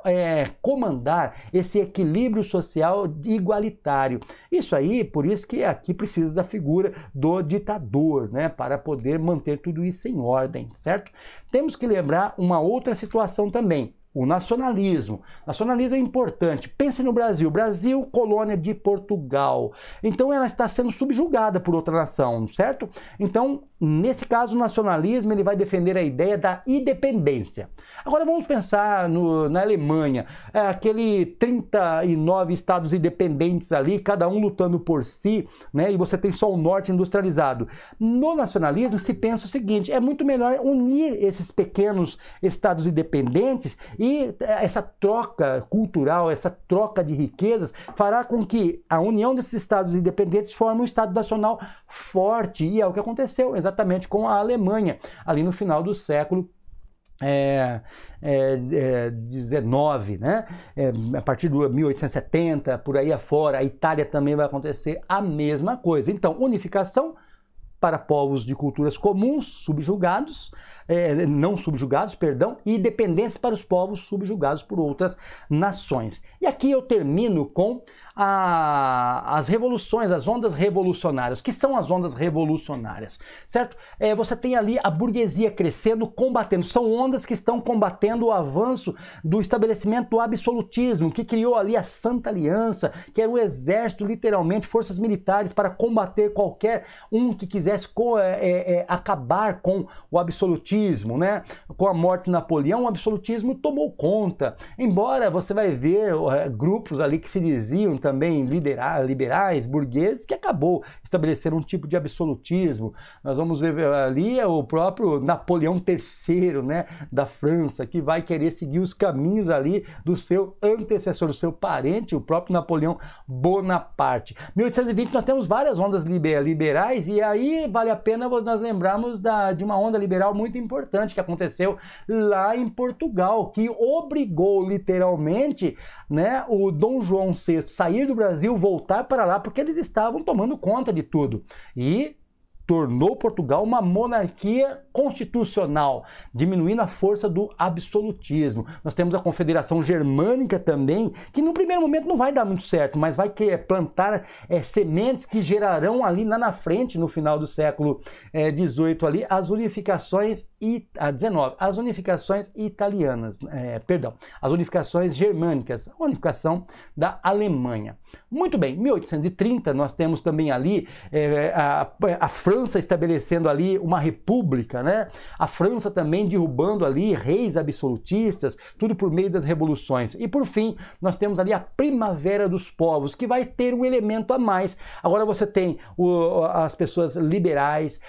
comandar esse equilíbrio social igualitário. Isso aí, por isso que aqui precisa da figura do ditador, né? Para poder manter tudo isso em ordem, certo? Temos que lembrar uma outra situação também. O nacionalismo. Nacionalismo é importante. Pense no Brasil. Brasil, colônia de Portugal. Então ela está sendo subjugada por outra nação, certo? Então, nesse caso, o nacionalismo ele vai defender a ideia da independência. Agora vamos pensar na Alemanha. Aquele 39 estados independentes ali, cada um lutando por si, né? E você tem só o norte industrializado. No nacionalismo se pensa o seguinte: é muito melhor unir esses pequenos estados independentes E essa troca cultural, essa troca de riquezas fará com que a união desses estados independentes forme um estado nacional forte, e é o que aconteceu exatamente com a Alemanha, ali no final do século 19, né? A partir do 1870, por aí afora, a Itália também vai acontecer a mesma coisa. Então, unificação para povos de culturas comuns, subjugados, não subjugados, perdão, e independência para os povos subjugados por outras nações. E aqui eu termino com as revoluções, as ondas revolucionárias. O que são as ondas revolucionárias? Certo? Você tem ali a burguesia crescendo, combatendo. São ondas que estão combatendo o avanço do estabelecimento do absolutismo, que criou ali a Santa Aliança, que era o exército, literalmente, forças militares para combater qualquer um que quisesse acabar com o absolutismo, né? Com a morte de Napoleão, o absolutismo tomou conta. Embora você vai ver grupos ali que se diziam também liberais, burgueses, que acabou estabelecendo um tipo de absolutismo. Nós vamos ver ali o próprio Napoleão III, né, da França, que vai querer seguir os caminhos ali do seu antecessor, do seu parente, o próprio Napoleão Bonaparte. 1820 nós temos várias ondas liberais, e aí vale a pena nós lembrarmos de uma onda liberal muito importante que aconteceu lá em Portugal, que obrigou literalmente, né, o Dom João VI sair do Brasil, voltar para lá, porque eles estavam tomando conta de tudo. E tornou Portugal uma monarquia constitucional, diminuindo a força do absolutismo. Nós temos a Confederação Germânica também, que no primeiro momento não vai dar muito certo, mas vai plantar sementes que gerarão ali lá na frente, no final do século XVIII, ali, as unificações as unificações italianas, as unificações germânicas, a unificação da Alemanha. Muito bem, 1830 nós temos também ali a França estabelecendo ali uma república, né? A França também derrubando ali reis absolutistas, tudo por meio das revoluções. E por fim, nós temos ali a Primavera dos Povos, que vai ter um elemento a mais. Agora você tem as pessoas liberais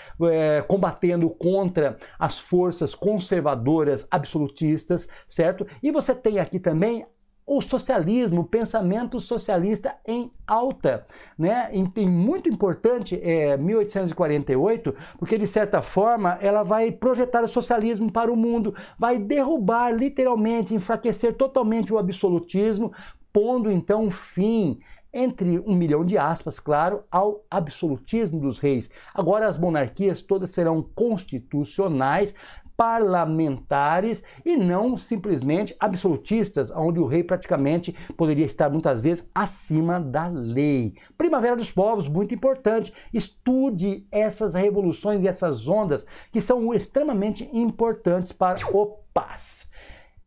combatendo contra as forças conservadoras absolutistas, certo? E você tem aqui também o socialismo, o pensamento socialista em alta, né? E muito importante 1848, porque de certa forma ela vai projetar o socialismo para o mundo, vai derrubar literalmente, enfraquecer totalmente o absolutismo, pondo então fim, entre 1 milhão de aspas, claro, ao absolutismo dos reis. Agora as monarquias todas serão constitucionais, parlamentares e não simplesmente absolutistas, onde o rei praticamente poderia estar muitas vezes acima da lei. Primavera dos Povos, muito importante. Estude essas revoluções e essas ondas que são extremamente importantes para o paz.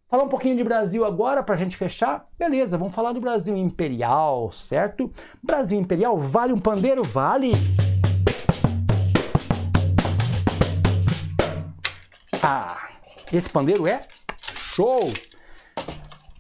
Falar um pouquinho de Brasil agora para a gente fechar? Beleza, vamos falar do Brasil Imperial, certo? Brasil Imperial, vale um pandeiro? Vale! Ah, esse pandeiro é show!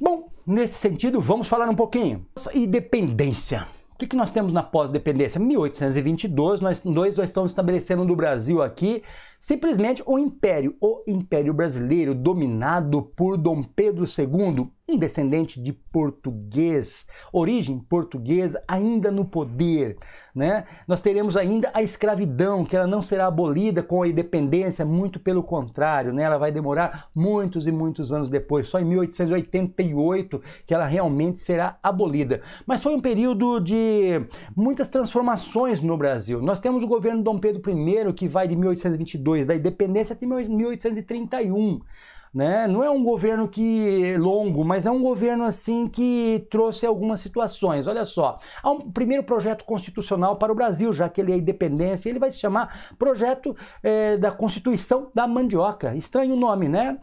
Bom, nesse sentido, vamos falar um pouquinho. Independência. O que nós temos na pós-dependência? 1822, nós estamos estabelecendo no Brasil aqui simplesmente o Império Brasileiro, dominado por Dom Pedro II, um descendente de português, origem portuguesa, ainda no poder, né? Nós teremos ainda a escravidão, que ela não será abolida com a independência, muito pelo contrário, né? Ela vai demorar muitos e muitos anos depois, só em 1888 que ela realmente será abolida. Mas foi um período de muitas transformações no Brasil. Nós temos o governo Dom Pedro I, que vai de 1822, da independência até 1831. Né? Não é um governo longo, mas é um governo assim que trouxe algumas situações. Olha só, há um primeiro projeto constitucional para o Brasil, já que ele é independência, ele vai se chamar Projeto da Constituição da Mandioca. Estranho o nome, né?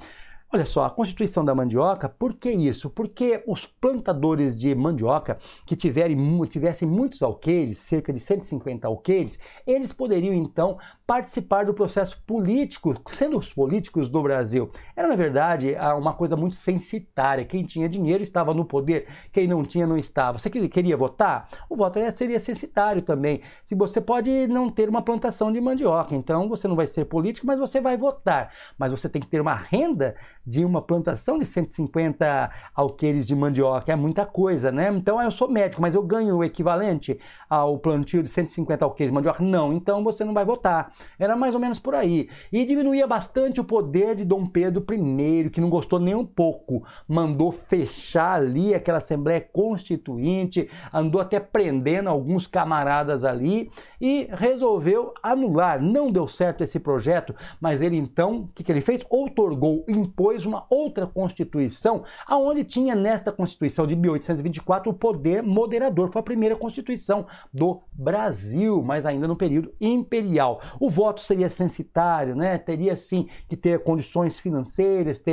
Olha só, a Constituição da Mandioca, por que isso? Porque os plantadores de mandioca que tivessem muitos alqueires, cerca de 150 alqueires, eles poderiam então participar do processo político, sendo os políticos do Brasil. Era, na verdade, uma coisa muito censitária. Quem tinha dinheiro estava no poder, quem não tinha não estava. Você queria votar? O voto seria censitário também. Se você pode não ter uma plantação de mandioca, então você não vai ser político, mas você vai votar. Mas você tem que ter uma renda de uma plantação de 150 alqueires de mandioca. É muita coisa, né? Então eu sou médico, mas eu ganho o equivalente ao plantio de 150 alqueires de mandioca? Não, então você não vai votar. Era mais ou menos por aí. E diminuía bastante o poder de Dom Pedro I, que não gostou nem um pouco. Mandou fechar ali aquela Assembleia Constituinte, andou até prendendo alguns camaradas ali e resolveu anular. Não deu certo esse projeto, mas ele então, o que ele fez? Outorgou, impôs uma outra Constituição, aonde tinha nesta Constituição de 1824 o poder moderador. Foi a primeira Constituição do Brasil, mas ainda no período imperial. O voto seria censitário, né? Teria sim que ter condições financeiras,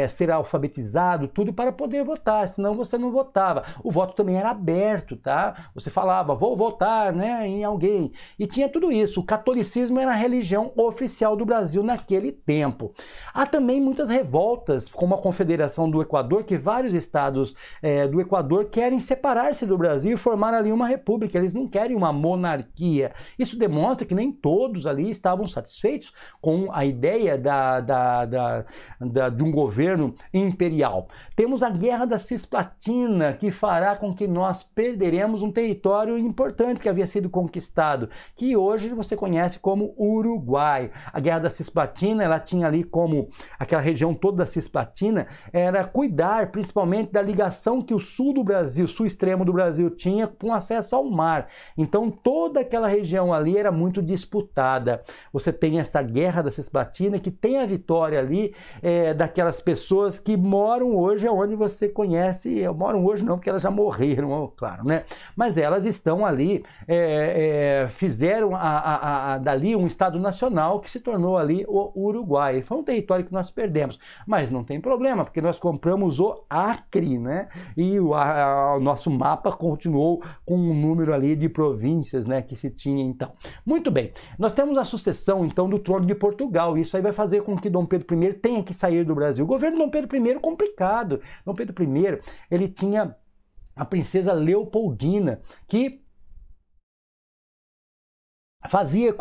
ser alfabetizado, tudo para poder votar, senão você não votava. O voto também era aberto, tá? Você falava, vou votar, né, em alguém. E tinha tudo isso. O catolicismo era a religião oficial do Brasil naquele tempo. Há também muitas revoltas, como a Confederação do Equador, que vários estados do Equador querem separar-se do Brasil e formar ali uma república. Eles não querem uma monarquia. Isso demonstra que nem todos ali estavam satisfeitos com a ideia de um governo imperial. Temos a Guerra da Cisplatina, que fará com que nós perderemos um território importante que havia sido conquistado, que hoje você conhece como Uruguai. A Guerra da Cisplatina, ela tinha ali como aquela região toda da Cisplatina, era cuidar principalmente da ligação que o sul do Brasil, sul extremo do Brasil tinha com acesso ao mar. Então toda aquela região ali era muito disputada. Você tem essa Guerra da Cisplatina, que tem a vitória ali daquelas pessoas que moram hoje onde você conhece, moram hoje não, porque elas já morreram, claro, né? Mas elas estão ali, fizeram dali um estado nacional que se tornou ali o Uruguai. Foi um território que nós perdemos, mas não tem problema, porque nós compramos o Acre, né? E o nosso mapa continuou com um número ali de províncias, né, que se tinha então. Muito bem, nós temos a sucessão então do trono de Portugal. Isso aí vai fazer com que Dom Pedro I tenha que sair do Brasil. O governo de Dom Pedro I é complicado. Dom Pedro I, ele tinha a princesa Leopoldina, que fazia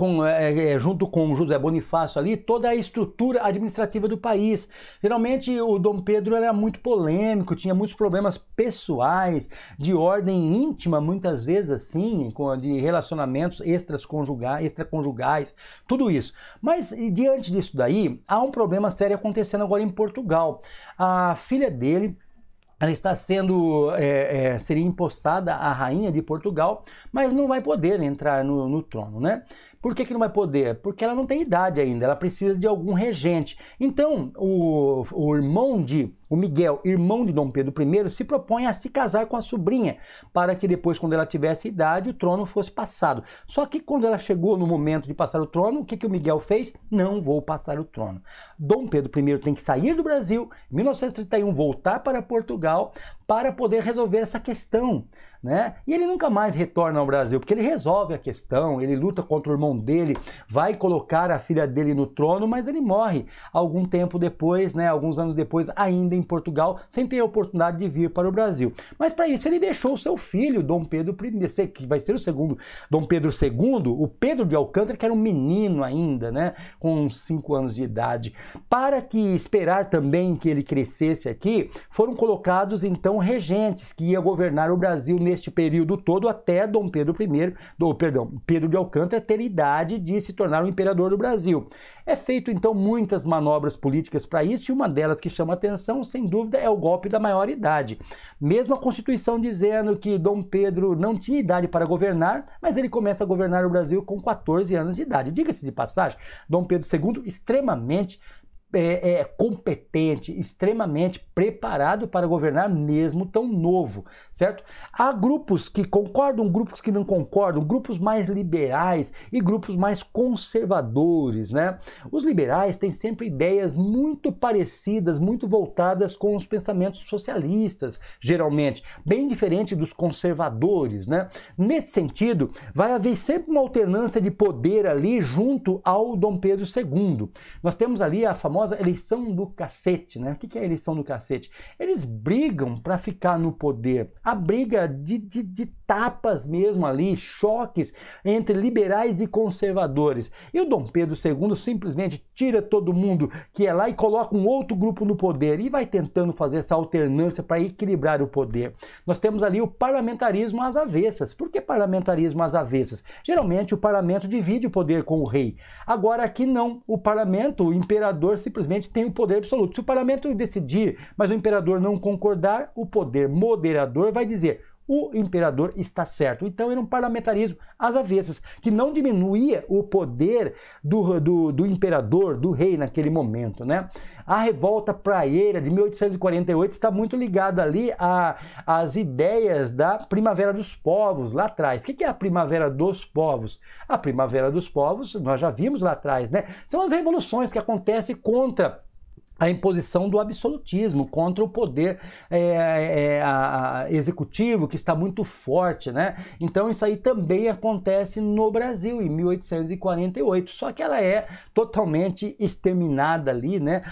junto com José Bonifácio ali toda a estrutura administrativa do país. Geralmente o Dom Pedro era muito polêmico, tinha muitos problemas pessoais, de ordem íntima, muitas vezes assim, de relacionamentos extraconjugais, tudo isso. Mas diante disso daí, há um problema sério acontecendo agora em Portugal. A filha dele, ela está seria empossada a rainha de Portugal, mas não vai poder entrar no trono, né? Por que não vai poder? Porque ela não tem idade ainda, ela precisa de algum regente. Então, o Miguel, irmão de Dom Pedro I, se propõe a se casar com a sobrinha, para que depois, quando ela tivesse idade, o trono fosse passado. Só que quando ela chegou no momento de passar o trono, o que o Miguel fez? Não vou passar o trono. Dom Pedro I tem que sair do Brasil, em 1931 voltar para Portugal, para poder resolver essa questão, né? E ele nunca mais retorna ao Brasil, porque ele resolve a questão, ele luta contra o irmão dele, vai colocar a filha dele no trono, mas ele morre algum tempo depois, né? Alguns anos depois, ainda em Portugal, sem ter a oportunidade de vir para o Brasil. Mas para isso ele deixou o seu filho, Dom Pedro I, que vai ser o segundo Dom Pedro II, o Pedro de Alcântara, que era um menino ainda, né? Com 5 anos de idade. Para que esperar também que ele crescesse aqui, foram colocados então regentes que ia governar o Brasil neste período todo até Dom Pedro Pedro de Alcântara ter idade de se tornar o imperador do Brasil. É feito então muitas manobras políticas para isso, e uma delas que chama atenção, sem dúvida, é o golpe da maioridade. Mesmo a Constituição dizendo que Dom Pedro não tinha idade para governar, mas ele começa a governar o Brasil com 14 anos de idade. Diga-se de passagem, Dom Pedro II extremamente competente, extremamente preparado para governar mesmo tão novo, certo? Há grupos que concordam, grupos que não concordam, grupos mais liberais e grupos mais conservadores, né? Os liberais têm sempre ideias muito parecidas, muito voltadas com os pensamentos socialistas, geralmente, bem diferente dos conservadores, né? Nesse sentido, vai haver sempre uma alternância de poder ali junto ao Dom Pedro II. Nós temos ali a famosa famosa eleição do cacete, né? O que é a eleição do cacete? Eles brigam para ficar no poder. A briga de tapas mesmo ali, choques entre liberais e conservadores. E o Dom Pedro II simplesmente tira todo mundo que é lá e coloca um outro grupo no poder e vai tentando fazer essa alternância para equilibrar o poder. Nós temos ali o parlamentarismo às avessas. Por que parlamentarismo às avessas? Geralmente o parlamento divide o poder com o rei. Agora aqui não. O parlamento, o imperador simplesmente tem o poder absoluto. Se o parlamento decidir, mas o imperador não concordar, o poder moderador vai dizer: o imperador está certo. Então era um parlamentarismo às avessas, que não diminuía o poder do imperador, do rei naquele momento, né? A revolta praieira de 1848 está muito ligada ali às ideias da Primavera dos Povos, lá atrás. O que é a Primavera dos Povos? A Primavera dos Povos, nós já vimos lá atrás, né? São as revoluções que acontecem contra a imposição do absolutismo, contra o poder executivo, que está muito forte, né? Então isso aí também acontece no Brasil, em 1848, só que ela é totalmente exterminada ali, né,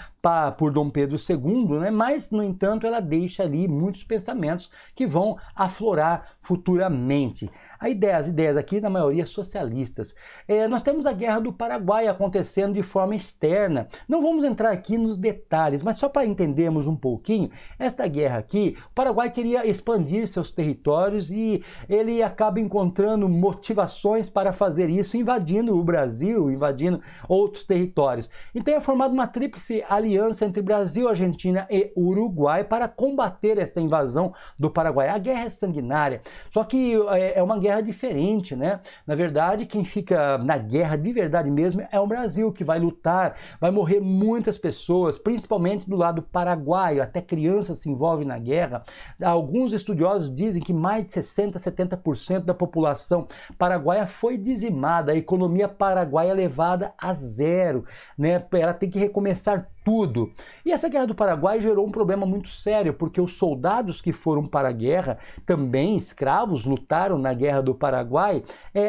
por Dom Pedro II, né? Mas, no entanto, ela deixa ali muitos pensamentos que vão aflorar futuramente. As ideias aqui, na maioria, socialistas. Nós temos a Guerra do Paraguai acontecendo de forma externa. Não vamos entrar aqui nos detalhes, mas só para entendermos um pouquinho, esta guerra aqui, o Paraguai queria expandir seus territórios e ele acaba encontrando motivações para fazer isso, invadindo o Brasil, invadindo outros territórios. Então é formada uma tríplice aliança entre Brasil, Argentina e Uruguai para combater esta invasão do Paraguai. A guerra é sanguinária, só que é uma guerra diferente, né? Na verdade, quem fica na guerra de verdade mesmo é o Brasil, que vai lutar, vai morrer muitas pessoas, principalmente do lado paraguaio, até crianças se envolvem na guerra. Alguns estudiosos dizem que mais de 60%, 70% da população paraguaia foi dizimada, a economia paraguaia é levada a zero, né? Ela tem que recomeçar tudo. E essa guerra do Paraguai gerou um problema muito sério, porque os soldados que foram para a guerra, também escravos, lutaram na guerra do Paraguai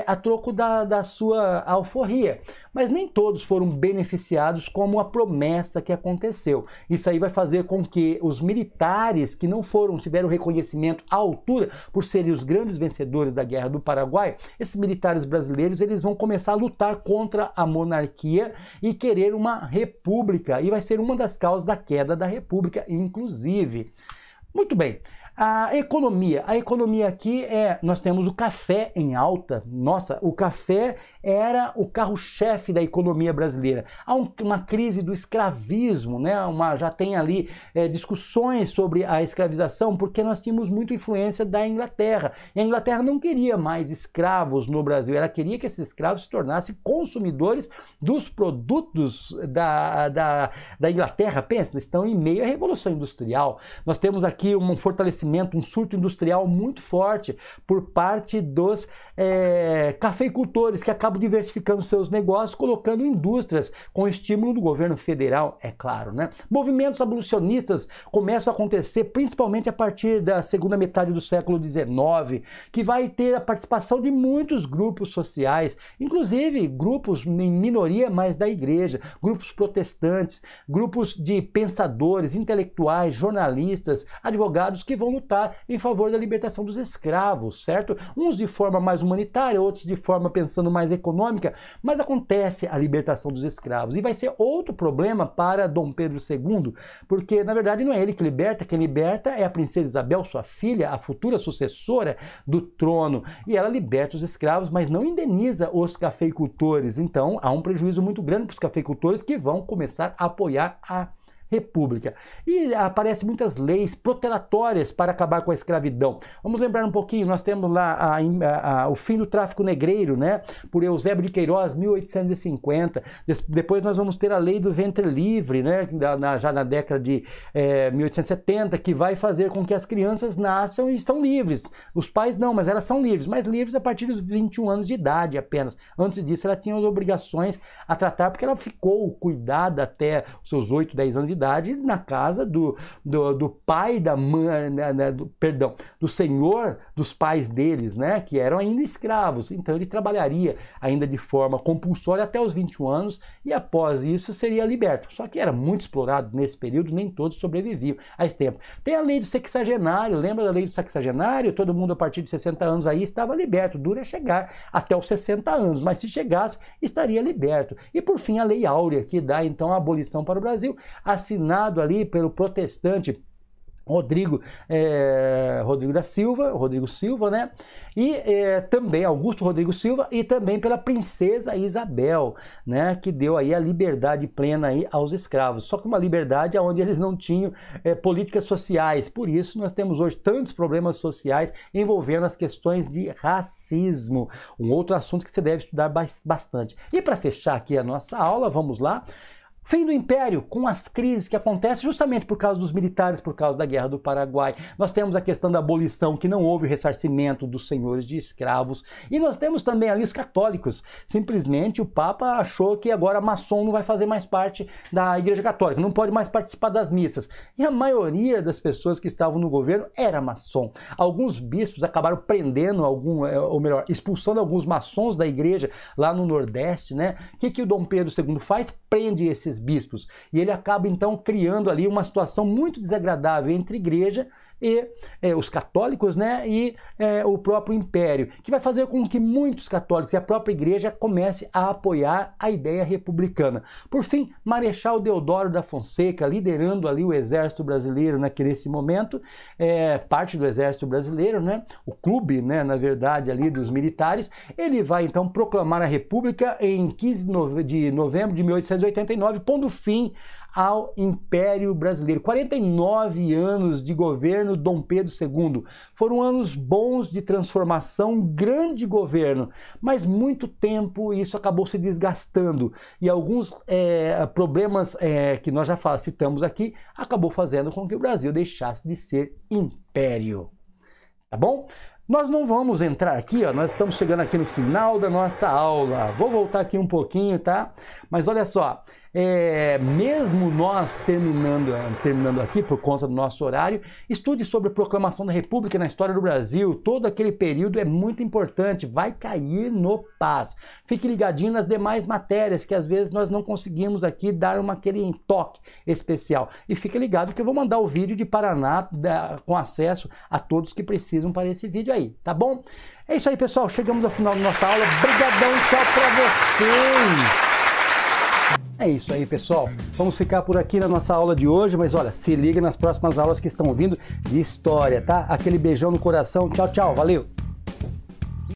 a troco da sua alforria. Mas nem todos foram beneficiados como a promessa que aconteceu. Isso aí vai fazer com que os militares que não tiveram reconhecimento à altura por serem os grandes vencedores da guerra do Paraguai, esses militares brasileiros, eles vão começar a lutar contra a monarquia e querer uma república. E vai ser uma das causas da queda da república, inclusive. Muito bem. A economia aqui nós temos o café em alta. Nossa, o café era o carro-chefe da economia brasileira. Há uma crise do escravismo, né? Já tem ali discussões sobre a escravização, porque nós tínhamos muita influência da Inglaterra. E a Inglaterra não queria mais escravos no Brasil, ela queria que esses escravos se tornassem consumidores dos produtos da Inglaterra. Pensa, eles estão em meio à Revolução Industrial. Nós temos aqui um fortalecimento, um surto industrial muito forte por parte dos cafeicultores, que acabam diversificando seus negócios, colocando indústrias com estímulo do governo federal, é claro, né? Movimentos abolicionistas começam a acontecer principalmente a partir da segunda metade do século XIX, que vai ter a participação de muitos grupos sociais, inclusive grupos em minoria, mas da igreja, grupos protestantes, grupos de pensadores, intelectuais, jornalistas, advogados que vão lutar em favor da libertação dos escravos, certo? Uns de forma mais humanitária, outros de forma pensando mais econômica, mas acontece a libertação dos escravos. E vai ser outro problema para Dom Pedro II, porque na verdade não é ele que liberta, quem liberta é a princesa Isabel, sua filha, a futura sucessora do trono, e ela liberta os escravos, mas não indeniza os cafeicultores. Então há um prejuízo muito grande para os cafeicultores, que vão começar a apoiar a república. E aparecem muitas leis protelatórias para acabar com a escravidão. Vamos lembrar um pouquinho, nós temos lá o fim do tráfico negreiro, né, por Eusébio de Queiroz, 1850. Depois nós vamos ter a lei do ventre livre, né, já na década de 1870, que vai fazer com que as crianças nasçam e são livres. Os pais não, mas elas são livres, mas livres a partir dos 21 anos de idade apenas. Antes disso, ela tinha as obrigações a tratar, porque ela ficou cuidada até os seus 8, 10 anos de idade. verdade, na casa do pai da mãe, perdão, do senhor dos pais deles, né, que eram ainda escravos. Então ele trabalharia ainda de forma compulsória até os 21 anos e após isso seria liberto. Só que era muito explorado nesse período, nem todos sobreviviam a esse tempo. Tem a lei do sexagenário, lembra da lei do sexagenário? Todo mundo a partir de 60 anos aí estava liberto. Duro é chegar até os 60 anos, mas se chegasse, estaria liberto. E por fim a Lei Áurea, que dá então a abolição para o Brasil, assinado ali pelo protestante Rodrigo Silva, né? E também Augusto Rodrigo Silva e também pela princesa Isabel, né? Que deu aí a liberdade plena aí aos escravos. Só que uma liberdade onde eles não tinham políticas sociais. Por isso nós temos hoje tantos problemas sociais envolvendo as questões de racismo. Um outro assunto que você deve estudar bastante. E para fechar aqui a nossa aula, vamos lá. Fim do Império, com as crises que acontecem justamente por causa dos militares, por causa da Guerra do Paraguai. Nós temos a questão da abolição, que não houve ressarcimento dos senhores de escravos. E nós temos também ali os católicos. Simplesmente o Papa achou que agora maçom não vai fazer mais parte da Igreja Católica, não pode mais participar das missas. E a maioria das pessoas que estavam no governo era maçom. Alguns bispos acabaram prendendo ou melhor, expulsando alguns maçons da igreja lá no Nordeste, né? O que o Dom Pedro II faz? Prende esses bispos. E ele acaba então criando ali uma situação muito desagradável entre a igreja e os católicos, né, e o próprio império, que vai fazer com que muitos católicos e a própria igreja comece a apoiar a ideia republicana. Por fim, Marechal Deodoro da Fonseca, liderando ali o exército brasileiro nesse momento, parte do exército brasileiro, né, o clube, né, na verdade, ali dos militares, ele vai então proclamar a república em 15 de novembro de 1889, pondo fim ao Império Brasileiro. 49 anos de governo Dom Pedro II. Foram anos bons de transformação, grande governo, mas muito tempo isso acabou se desgastando e alguns problemas que nós já citamos aqui acabou fazendo com que o Brasil deixasse de ser império. Tá bom? Nós não vamos entrar aqui, ó, nós estamos chegando aqui no final da nossa aula. Vou voltar aqui um pouquinho, tá? Mas olha só, mesmo nós terminando aqui por conta do nosso horário, estude sobre a proclamação da República na história do Brasil. Todo aquele período é muito importante, vai cair no PAS. Fique ligadinho nas demais matérias, que às vezes nós não conseguimos aqui dar aquele toque especial. E fique ligado que eu vou mandar o vídeo de Paraná com acesso a todos que precisam para esse vídeo aí, tá bom? É isso aí, pessoal. Chegamos ao final da nossa aula. Obrigadão, tchau pra vocês! É isso aí, pessoal. Vamos ficar por aqui na nossa aula de hoje, mas olha, se liga nas próximas aulas que estão vindo de história, tá? Aquele beijão no coração. Tchau, tchau. Valeu!